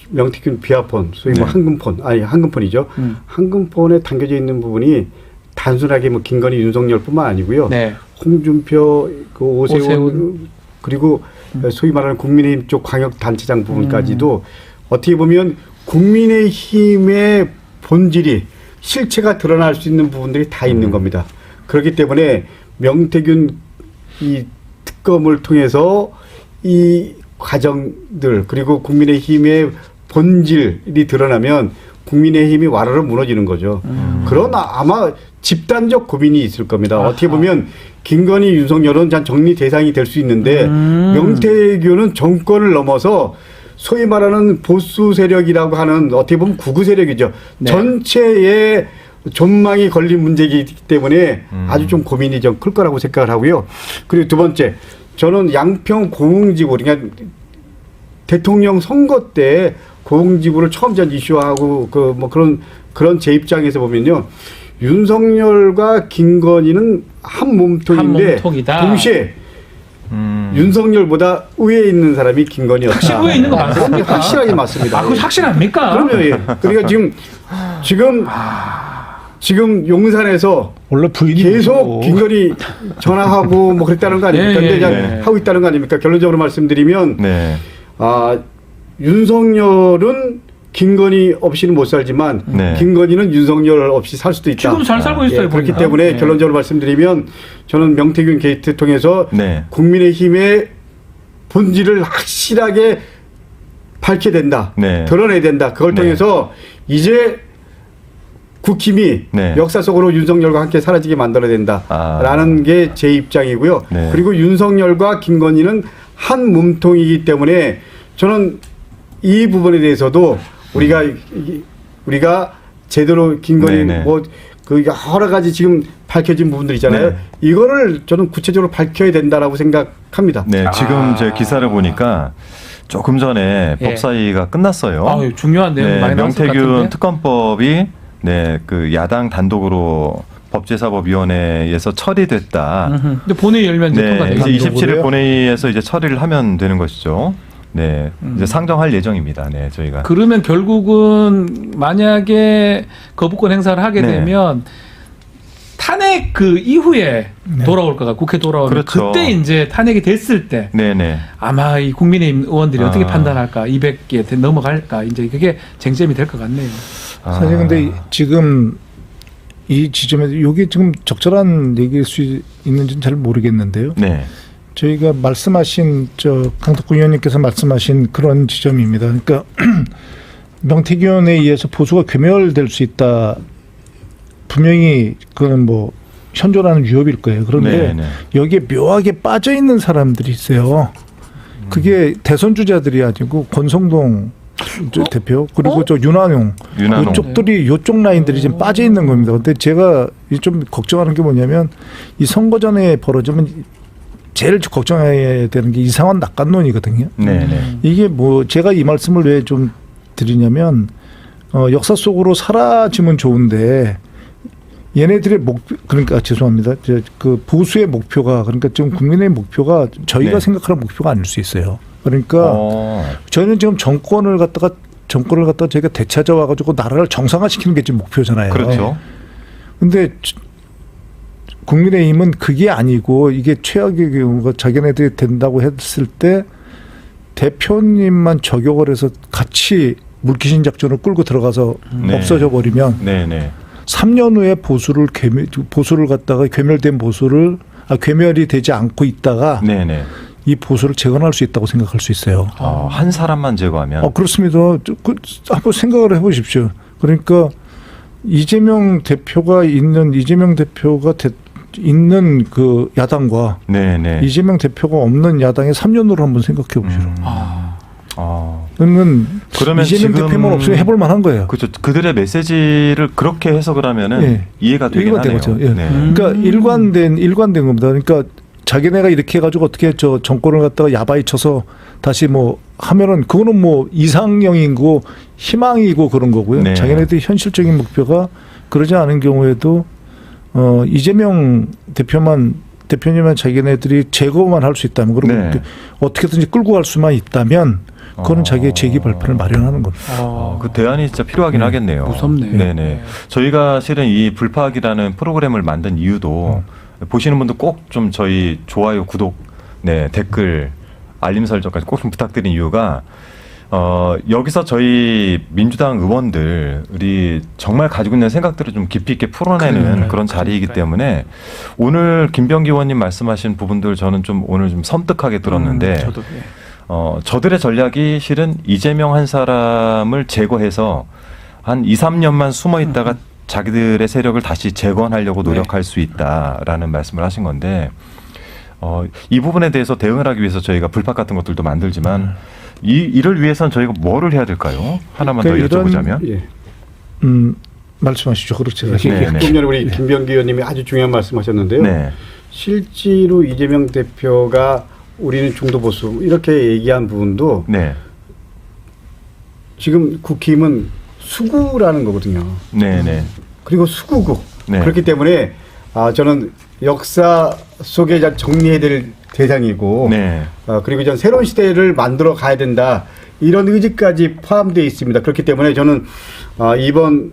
명태균 비하폰, 소위 뭐 한금폰이죠. 한금폰에 담겨져 있는 부분이 단순하게 뭐 김건희, 윤석열뿐만 아니고요. 홍준표, 오세훈 그리고 소위 말하는 국민의힘 쪽 광역단체장 부분까지도 어떻게 보면 국민의힘의 본질이 실체가 드러날 수 있는 부분들이 다 있는 겁니다. 그렇기 때문에 명태균 이 특검을 통해서 이 과정들 그리고 국민의힘의 본질이 드러나면 국민의힘이 와르르 무너지는 거죠. 그러나 아마 집단적 고민이 있을 겁니다. 어떻게 보면 김건희, 윤석열은 정리 대상이 될 수 있는데 명태균은 정권을 넘어서 소위 말하는 보수 세력이라고 하는 어떻게 보면 구구 세력이죠. 전체의 존망이 걸린 문제이기 때문에 아주 좀 고민이 좀 클 거라고 생각을 하고요. 그리고 두 번째, 저는 양평 고흥지구, 그러니까 대통령 선거 때 고흥지구를 처음 전 이슈하고 그런 제 입장에서 보면요. 윤석열과 김건희는 한 몸통인데 동시에 윤석열보다 위에 있는 사람이 김건희였다. 확실히 위에 있는 거 맞습니까? 확실하게 맞습니다. 그거 확실합니까? 그럼요. 그러니까 지금 용산에서 원래 부인이 계속 김건희 전화하고 뭐 그랬다는 거 아닙니까? 근데 하고 있다는 거 아닙니까? 결론적으로 말씀드리면 윤석열은 김건희 없이는 못 살지만 김건희는 윤석열 없이 살 수도 있다. 지금 잘 살고 있어요. 그렇기 때문에 결론적으로 말씀드리면 저는 명태균 게이트 통해서 국민의힘의 본질을 확실하게 밝혀야 된다. 드러내야 된다. 그걸 통해서 이제 국힘이 네. 역사 속으로 윤석열과 함께 사라지게 만들어야 된다라는 게 제 입장이고요. 네. 그리고 윤석열과 김건희는 한 몸통이기 때문에 저는 이 부분에 대해서도 우리가 제대로 김건희 네네. 그 여러 가지 지금 밝혀진 부분들 있잖아요. 네. 이거를 저는 구체적으로 밝혀야 된다라고 생각합니다. 네, 지금 제 기사를 보니까 조금 전에 예. 법사위가 끝났어요. 아, 중요한 내용 많이 나왔을 것 명태균 같은데. 특검법이 그 야당 단독으로 법제사법위원회에서 처리됐다. 근데 본회의 열면 이제 통과되겠죠. 이제 27일 본회의에서 이제 처리를 하면 되는 것이죠. 네, 이제 상정할 예정입니다. 네, 저희가. 그러면 결국은 만약에 거부권 행사를 하게 네. 되면 탄핵 그 이후에 돌아올 거가 국회 돌아오면 그렇죠. 그때 이제 탄핵이 됐을 때 네네. 아마 이 국민의힘 의원들이 어떻게 판단할까 200개 넘어갈까 이제 그게 쟁점이 될 것 같네요. 사실 근데 지금 이 지점에서 이게 지금 적절한 얘기일 수 있는지는 잘 모르겠는데요. 네. 저희가 말씀하신 강덕구 의원님께서 말씀하신 그런 지점입니다. 그러니까 명태균에 의해서 보수가 괴멸될 수 있다. 분명히 그건 뭐 현존하는 위협일 거예요. 그런데 네네. 여기에 묘하게 빠져 있는 사람들이 있어요. 그게 대선 주자들이 아니고 권성동 대표 그리고 윤한용 이쪽들이 이쪽 라인들이 지금 빠져 있는 겁니다. 근데 제가 좀 걱정하는 게 뭐냐면 이 선거 전에 벌어지면 제일 걱정해야 되는 게 이상한 낙관론이거든요. 네네. 이게 뭐 제가 이 말씀을 왜 좀 드리냐면 역사 속으로 사라지면 좋은데 얘네들의 그러니까 죄송합니다. 그 보수의 목표가 그러니까 지금 국민의 목표가 저희가 네. 생각하는 생각하는 목표가 아닐 수 있어요. 그러니까 저희는 지금 정권을 갖다가 저희가 되찾아와 가지고 나라를 정상화시키는 게 지금 목표잖아요. 그렇죠. 근데 국민의힘은 그게 아니고 이게 최악의 경우가 자기네들이 된다고 했을 때 대표님만 저격을 해서 같이 물귀신 작전을 끌고 들어가서 네. 없어져 버리면 네네. 3년 후에 보수를 갖다가 괴멸이 되지 않고 있다가 네네. 이 보수를 재건할 수 있다고 생각할 수 있어요. 한 사람만 제거하면. 그렇습니다. 한번 생각을 해보십시오. 그러니까 이재명 대표가 있는 그 야당과 네네. 이재명 대표가 없는 야당의 3년으로 한번 생각해 보시죠. 그러면 이재명 대표만 없으면 해볼 만한 거예요. 그렇죠. 그들의 메시지를 그렇게 해석을 하면은 이해가 되긴 하네요. 예. 네. 그러니까 일관된 겁니다. 그러니까 자기네가 이렇게 해가지고 어떻게 정권을 갖다가 야바이 쳐서 다시 뭐 하면은 그거는 뭐 이상형이고 희망이고 그런 거고요. 네. 자기네들이 현실적인 목표가 그러지 않은 경우에도 이재명 대표님만 자기네들이 제거만 할 수 있다면 그리고 네. 어떻게든지 끌고 갈 수만 있다면 그거는 자기의 재기 발표를 마련하는 겁니다. 그 대안이 진짜 필요하긴 하겠네요. 무섭네요. 네네. 저희가 실은 이 불파학이라는 프로그램을 만든 이유도 보시는 분들 꼭 좀 저희 좋아요, 구독, 댓글, 알림 설정까지 꼭 좀 부탁드린 이유가 여기서 저희 민주당 의원들이 정말 가지고 있는 생각들을 좀 깊이 있게 풀어내는 그런 자리이기 때문에 오늘 김병기 의원님 말씀하신 부분들 저는 좀 오늘 좀 섬뜩하게 들었는데 저도 저들의 전략이 실은 이재명 한 사람을 제거해서 한 2, 3년만 숨어 있다가 자기들의 세력을 다시 재건하려고 노력할 수 있다라는 말씀을 하신 건데 이 부분에 대해서 대응을 하기 위해서 저희가 불팟 같은 것들도 만들지만 이를 위해서는 저희가 뭐를 해야 될까요? 하나만 더 여쭤보자면. 말씀하시죠. 그렇죠. 좀 전에 우리 김병기 의원님이 아주 중요한 말씀하셨는데요. 네. 실제로 이재명 대표가 우리는 중도 보수 이렇게 얘기한 부분도 지금 국힘은 수구라는 거거든요. 네네. 그리고 수구국. 그렇기 때문에 저는 역사 속에 정리해야 될 대상이고 그리고 전 새로운 시대를 만들어 가야 된다. 이런 의지까지 포함되어 있습니다. 그렇기 때문에 저는 이번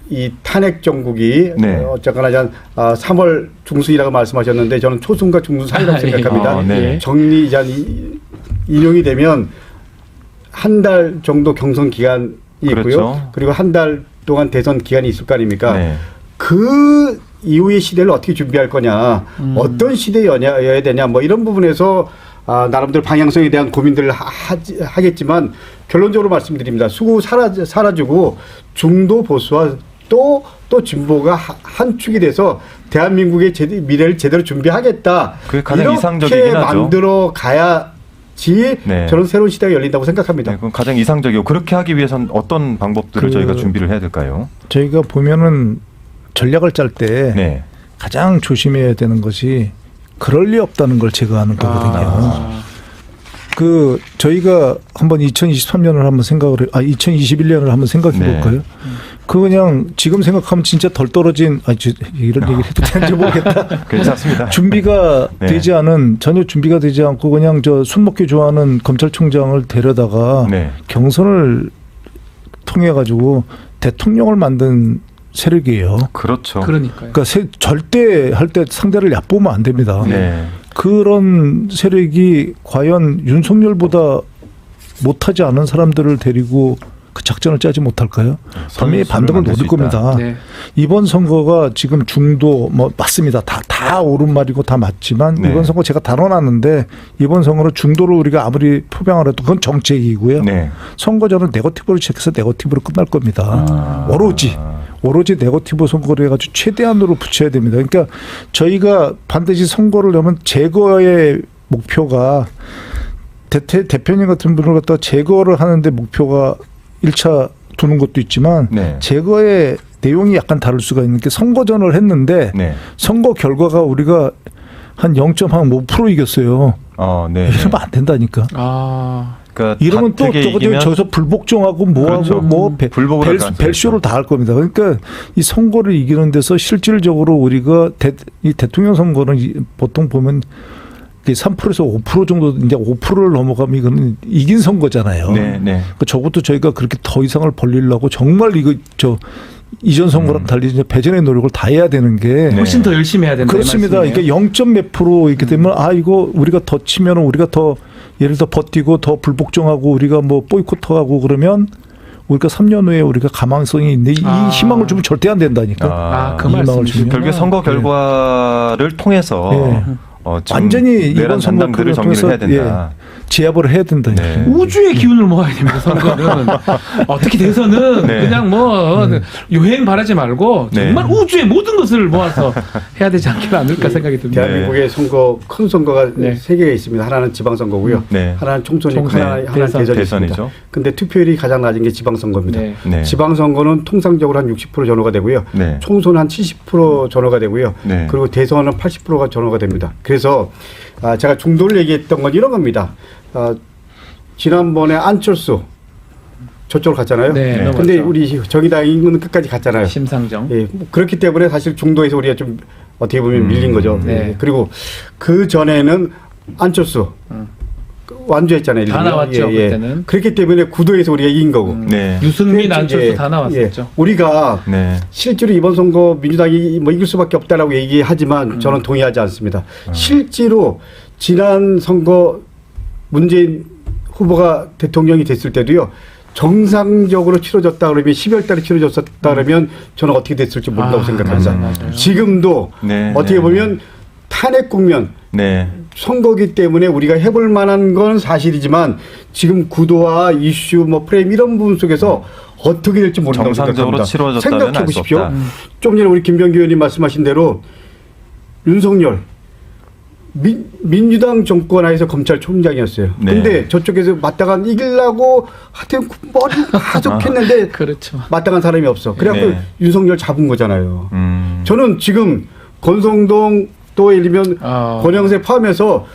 이 탄핵 정국이 어쨌거나 3월 중순이라고 말씀하셨는데 저는 초순과 중순 사이라고 생각합니다. 정리 인용이 되면 한 달 정도 경선 기간이 있고요. 그리고 한 달 동안 대선 기간이 있을 거 아닙니까? 그 이후의 시대를 어떻게 준비할 거냐, 어떤 시대여야 되냐, 뭐 이런 부분에서 나름대로 방향성에 대한 고민들을 하겠지만 결론적으로 말씀드립니다. 수구 사라지고 중도 보수와 또 진보가 한 축이 돼서 대한민국의 미래를 제대로 준비하겠다. 그게 가장 이렇게 이상적이긴 하죠. 만들어 가야지 네. 저는 새로운 시대가 열린다고 생각합니다. 네, 그럼 가장 이상적이고 그렇게 하기 위해서는 어떤 방법들을 저희가 준비를 해야 될까요? 저희가 보면은 전략을 짤 때 네. 가장 조심해야 되는 것이 그럴 리 없다는 걸 제거하는 거거든요. 그 저희가 한번 2023년을 한번 2021년을 한번 생각해 볼까요? 네. 그 그냥 지금 생각하면 진짜 덜 떨어진 이런 얘기를 해도 되는지 모르겠다. 괜찮습니다. 준비가 네. 되지 않은 전혀 준비가 되지 않고 그냥 저 술 먹기 좋아하는 검찰총장을 데려다가 네. 경선을 통해 가지고 대통령을 만든 세력이에요. 그렇죠. 그러니까요. 그러니까 절대 할 때 상대를 얕보면 안 됩니다. 네. 그런 세력이 과연 윤석열보다 못하지 않은 사람들을 데리고 그 작전을 짜지 못할까요? 분명히 반등을 노릴 겁니다. 네. 이번 선거가 지금 중도 맞습니다. 다 옳은 말이고 다 맞지만 네. 이번 선거 제가 다뤄놨는데 이번 선거로 중도를 우리가 아무리 표방을 해도 그건 정책이고요. 네. 선거전은 네거티브로 시작해서 네거티브로 끝날 겁니다. 오로지 네거티브 선거를 해가지고 최대한으로 붙여야 됩니다. 그러니까 저희가 반드시 선거를 하면 제거의 목표가 대표님 같은 분을 갖다 제거를 하는데 목표가 1차 두는 것도 있지만 네. 제거의 내용이 약간 다를 수가 있는 게 선거전을 했는데 네. 선거 결과가 우리가 한 0.5% 이겼어요. 네. 이러면 안 된다니까. 그러니까 이러면 또 저기서 불복종하고 뭐하고 그렇죠. 뭐 벨쇼를 다 할 겁니다. 그러니까 이 선거를 이기는 데서 실질적으로 우리가 이 대통령 선거는 보통 보면 3%에서 5% 정도 이제 5%를 넘어가면 이거는 이긴 선거잖아요. 네, 네. 그러니까 적어도 저희가 그렇게 더 이상을 벌리려고 정말 이전 선거랑 달리 이제 배전의 노력을 다 해야 되는 게 훨씬 더 열심히 해야 된다. 그렇습니다. 이게 0몇 프로 이렇게 되면 이거 우리가 더 치면 우리가 더 예를 들어 버티고 더 불복종하고 우리가 뭐 보이콧하고 그러면 우리가 3년 후에 우리가 가망성이 있는데 이 희망을 주면 절대 안 된다니까. 그 말씀이시죠. 결국에 선거 결과를 통해서 완전히 이번 선거를 정리를 해야 된다. 제압을 해야 된다. 네. 우주의 기운을 모아야 됩니다. 선거는 어떻게 돼서는 네. 그냥 요행 바라지 말고 정말 우주의 모든 것을 모아서 해야 되지 않을까 생각이 듭니다. 대한민국의 선거 큰 선거가 세 개가 있습니다. 하나는 지방선거고요. 네. 하나는 총선이고 하나는 대선이 있습니다. 근데 투표율이 가장 낮은 게 지방선거입니다. 네. 네. 지방선거는 통상적으로 한 60% 전후가 되고요. 네. 총선은 한 70% 전후가 되고요. 네. 그리고 대선은 80%가 전후가 됩니다. 그래서 제가 중도를 얘기했던 건 이런 겁니다. 지난번에 안철수 저쪽으로 갔잖아요. 네. 근데 우리 정의당은 끝까지 갔잖아요. 심상정. 예, 그렇기 때문에 사실 중도에서 우리가 좀 어떻게 보면 밀린 거죠. 네. 그리고 그 전에는 안철수 완주했잖아요. 다 나왔죠. 그때는. 그렇기 때문에 구도에서 우리가 이긴 거고. 네. 유승민, 안철수 다 나왔었죠. 우리가 네. 실제로 이번 선거 민주당이 이길 수밖에 없다라고 얘기하지만 저는 동의하지 않습니다. 실제로 지난 선거 문재인 후보가 대통령이 됐을 때도요. 정상적으로 치러졌다 그러면 12월 달에 치러졌었다 그러면 저는 어떻게 됐을지 모른다고 생각합니다. 맞아요. 지금도 어떻게 보면 탄핵 국면 선거기 때문에 우리가 해볼 만한 건 사실이지만 지금 구도와 이슈 프레임 이런 부분 속에서 어떻게 될지 모른다고 정상적으로 생각합니다. 치러졌다면 생각해 보십시오. 알 수 없다. 좀 전에 우리 김병기 의원님 말씀하신 대로 윤석열 민주당 정권 하에서 검찰총장이었어요. 근데 저쪽에서 마땅한 이기려고 하여튼 머리 가족했는데 그렇죠. 마땅한 사람이 없어. 그래갖고 윤석열 잡은 거잖아요. 저는 지금 권성동 또 예를 들면 권영세 포함해서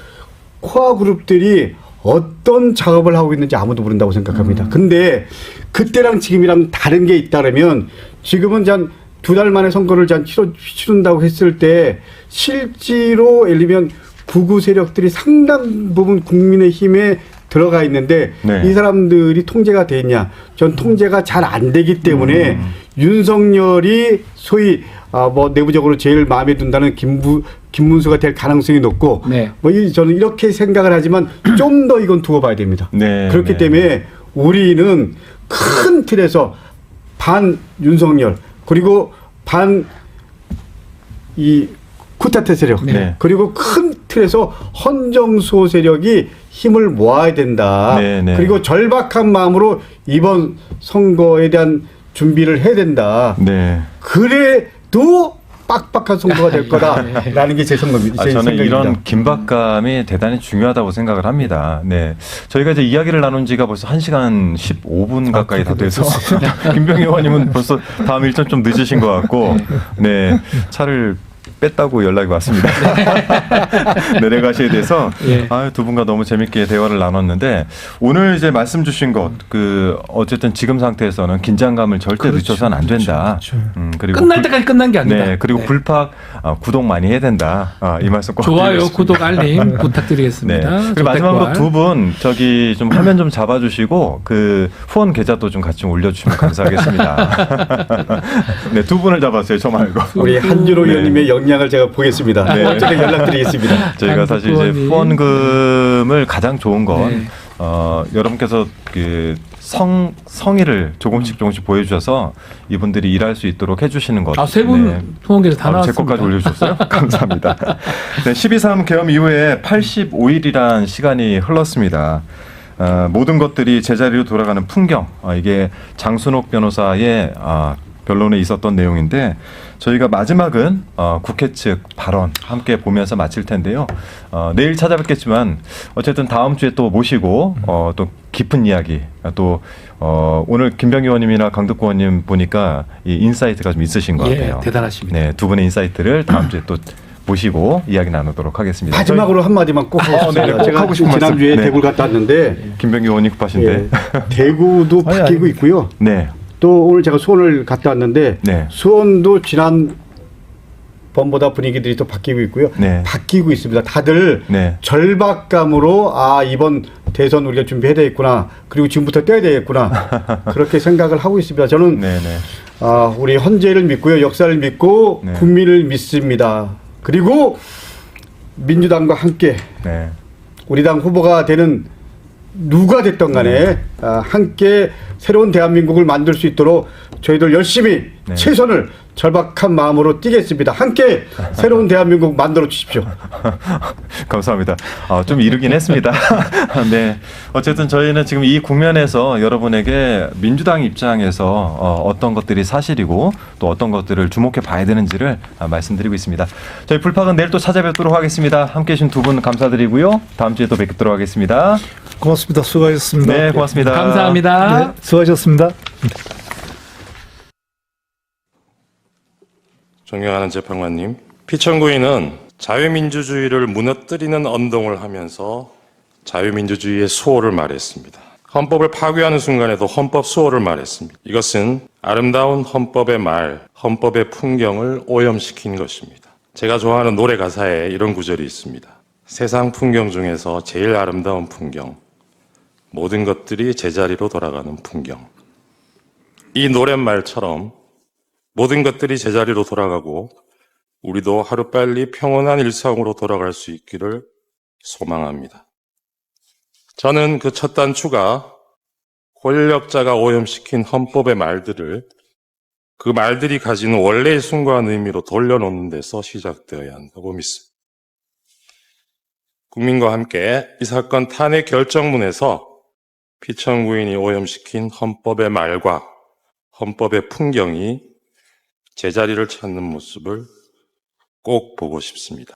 코어 그룹들이 어떤 작업을 하고 있는지 아무도 모른다고 생각합니다. 근데 그때랑 지금이랑 다른 게 있다면 지금은 한 2달 만에 선거를 치른다고 했을 때 실제로 예를 들면 극우 세력들이 상당 부분 국민의힘에 들어가 있는데 이 사람들이 통제가 되냐? 전 통제가 잘 안 되기 때문에 윤석열이 소위 내부적으로 제일 마음에 든다는 김문수가 될 가능성이 높고 저는 이렇게 생각을 하지만 좀 더 이건 두고 봐야 됩니다. 그렇기 때문에 우리는 큰 틀에서 반 윤석열 그리고 반 이 쿠데타 세력 그리고 큰 틀에서 헌정수호 세력이 힘을 모아야 된다. 그리고 절박한 마음으로 이번 선거에 대한 준비를 해야 된다. 네. 그래도 빡빡한 선거가 될 거다라는 게 제 생각입니다. 저는 생각입니다. 이런 긴박감이 대단히 중요하다고 생각을 합니다. 네. 저희가 이제 이야기를 나눈 지가 벌써 1시간 15분 가까이 다 돼서 김병희 의원님은 벌써 다음 일정 좀 늦으신 것 같고 네. 차를 뺐다고 연락이 왔습니다. 내려가셔야 돼서 예. 두 분과 너무 재밌게 대화를 나눴는데 오늘 이제 말씀 주신 것 어쨌든 지금 상태에서는 긴장감을 절대 늦춰서는 안 된다. 그리고 끝날 때까지 끝난 게 아니다. 네, 그리고 불팍 구독 많이 해야 된다. 이 말씀 꼭 좋아요, 드리겠습니다. 구독, 알림 부탁드리겠습니다. 네. 그리고 마지막으로 두 분 저기 좀 화면 좀 잡아주시고 그 후원 계좌도 좀 같이 올려주시면 감사하겠습니다. 네, 두 분을 잡았어요. 저 말고. 우리 한준호 의원님의 역량을 제가 보겠습니다. 네. 어쨌든 연락드리겠습니다. 저희가 사실 이제 후원이. 후원금을 가장 좋은 건 네. 여러분께서 그 성의를 조금씩 보여주셔서 이분들이 일할 수 있도록 해주시는 것. 세 분 후원계좌 다 제 나왔습니다. 것까지 올려주셨어요? 감사합니다. 네, 12.3 계엄 이후에 85일이란 시간이 흘렀습니다. 모든 것들이 제자리로 돌아가는 풍경. 이게 장순옥 변호사의 변론에 있었던 내용인데 저희가 마지막은 국회 측 발언 함께 보면서 마칠 텐데요. 내일 찾아뵙겠지만 어쨌든 다음 주에 또 모시고 또 깊은 이야기 또 오늘 김병희 의원님이나 강덕구 의원님 보니까 이 인사이트가 좀 있으신 것 같아요. 대단하십니다. 네, 두 분의 인사이트를 다음 주에 또 모시고 이야기 나누도록 하겠습니다. 마지막으로 한마디만 꼭 하고 싶습니다. 네, 꼭 제가 하고 싶은 지난주에 말씀. 네. 대구를 갔다 왔는데 김병희 의원님 급하신데. 예, 대구도 바뀌고 있고요. 네. 또 오늘 제가 수원을 갔다 왔는데 네. 수원도 지난 번보다 분위기들이 또 바뀌고 있고요. 네. 바뀌고 있습니다. 다들 네. 절박감으로 이번 대선 우리가 준비해야 되겠구나. 그리고 지금부터 떼야 되겠구나. 그렇게 생각을 하고 있습니다. 저는 네네. 우리 헌재를 믿고요. 역사를 믿고 네. 국민을 믿습니다. 그리고 민주당과 함께 네. 우리 당 후보가 되는 누가 됐던 간에 함께 새로운 대한민국을 만들 수 있도록 저희들 열심히 네. 최선을 절박한 마음으로 뛰겠습니다. 함께 새로운 대한민국 만들어 주십시오. 감사합니다. 좀 이르긴 했습니다. 네. 어쨌든 저희는 지금 이 국면에서 여러분에게 민주당 입장에서 어떤 것들이 사실이고 또 어떤 것들을 주목해 봐야 되는지를 말씀드리고 있습니다. 저희 불팍은 내일 또 찾아뵙도록 하겠습니다. 함께 해주신 두 분 감사드리고요. 다음 주에 또 뵙도록 하겠습니다. 고맙습니다. 수고하셨습니다. 네, 고맙습니다. 감사합니다. 네, 수고하셨습니다. 존경하는 재판관님, 피청구인은 자유민주주의를 무너뜨리는 언동을 하면서 자유민주주의의 수호를 말했습니다. 헌법을 파괴하는 순간에도 헌법 수호를 말했습니다. 이것은 아름다운 헌법의 말, 헌법의 풍경을 오염시킨 것입니다. 제가 좋아하는 노래 가사에 이런 구절이 있습니다. 세상 풍경 중에서 제일 아름다운 풍경, 모든 것들이 제자리로 돌아가는 풍경. 이 노랫말처럼 모든 것들이 제자리로 돌아가고 우리도 하루빨리 평온한 일상으로 돌아갈 수 있기를 소망합니다. 저는 그 첫 단추가 권력자가 오염시킨 헌법의 말들을 그 말들이 가지는 원래의 숭고한 의미로 돌려놓는 데서 시작되어야 한다고 믿습니다. 국민과 함께 이 사건 탄핵 결정문에서 피청구인이 오염시킨 헌법의 말과 헌법의 풍경이 제자리를 찾는 모습을 꼭 보고 싶습니다.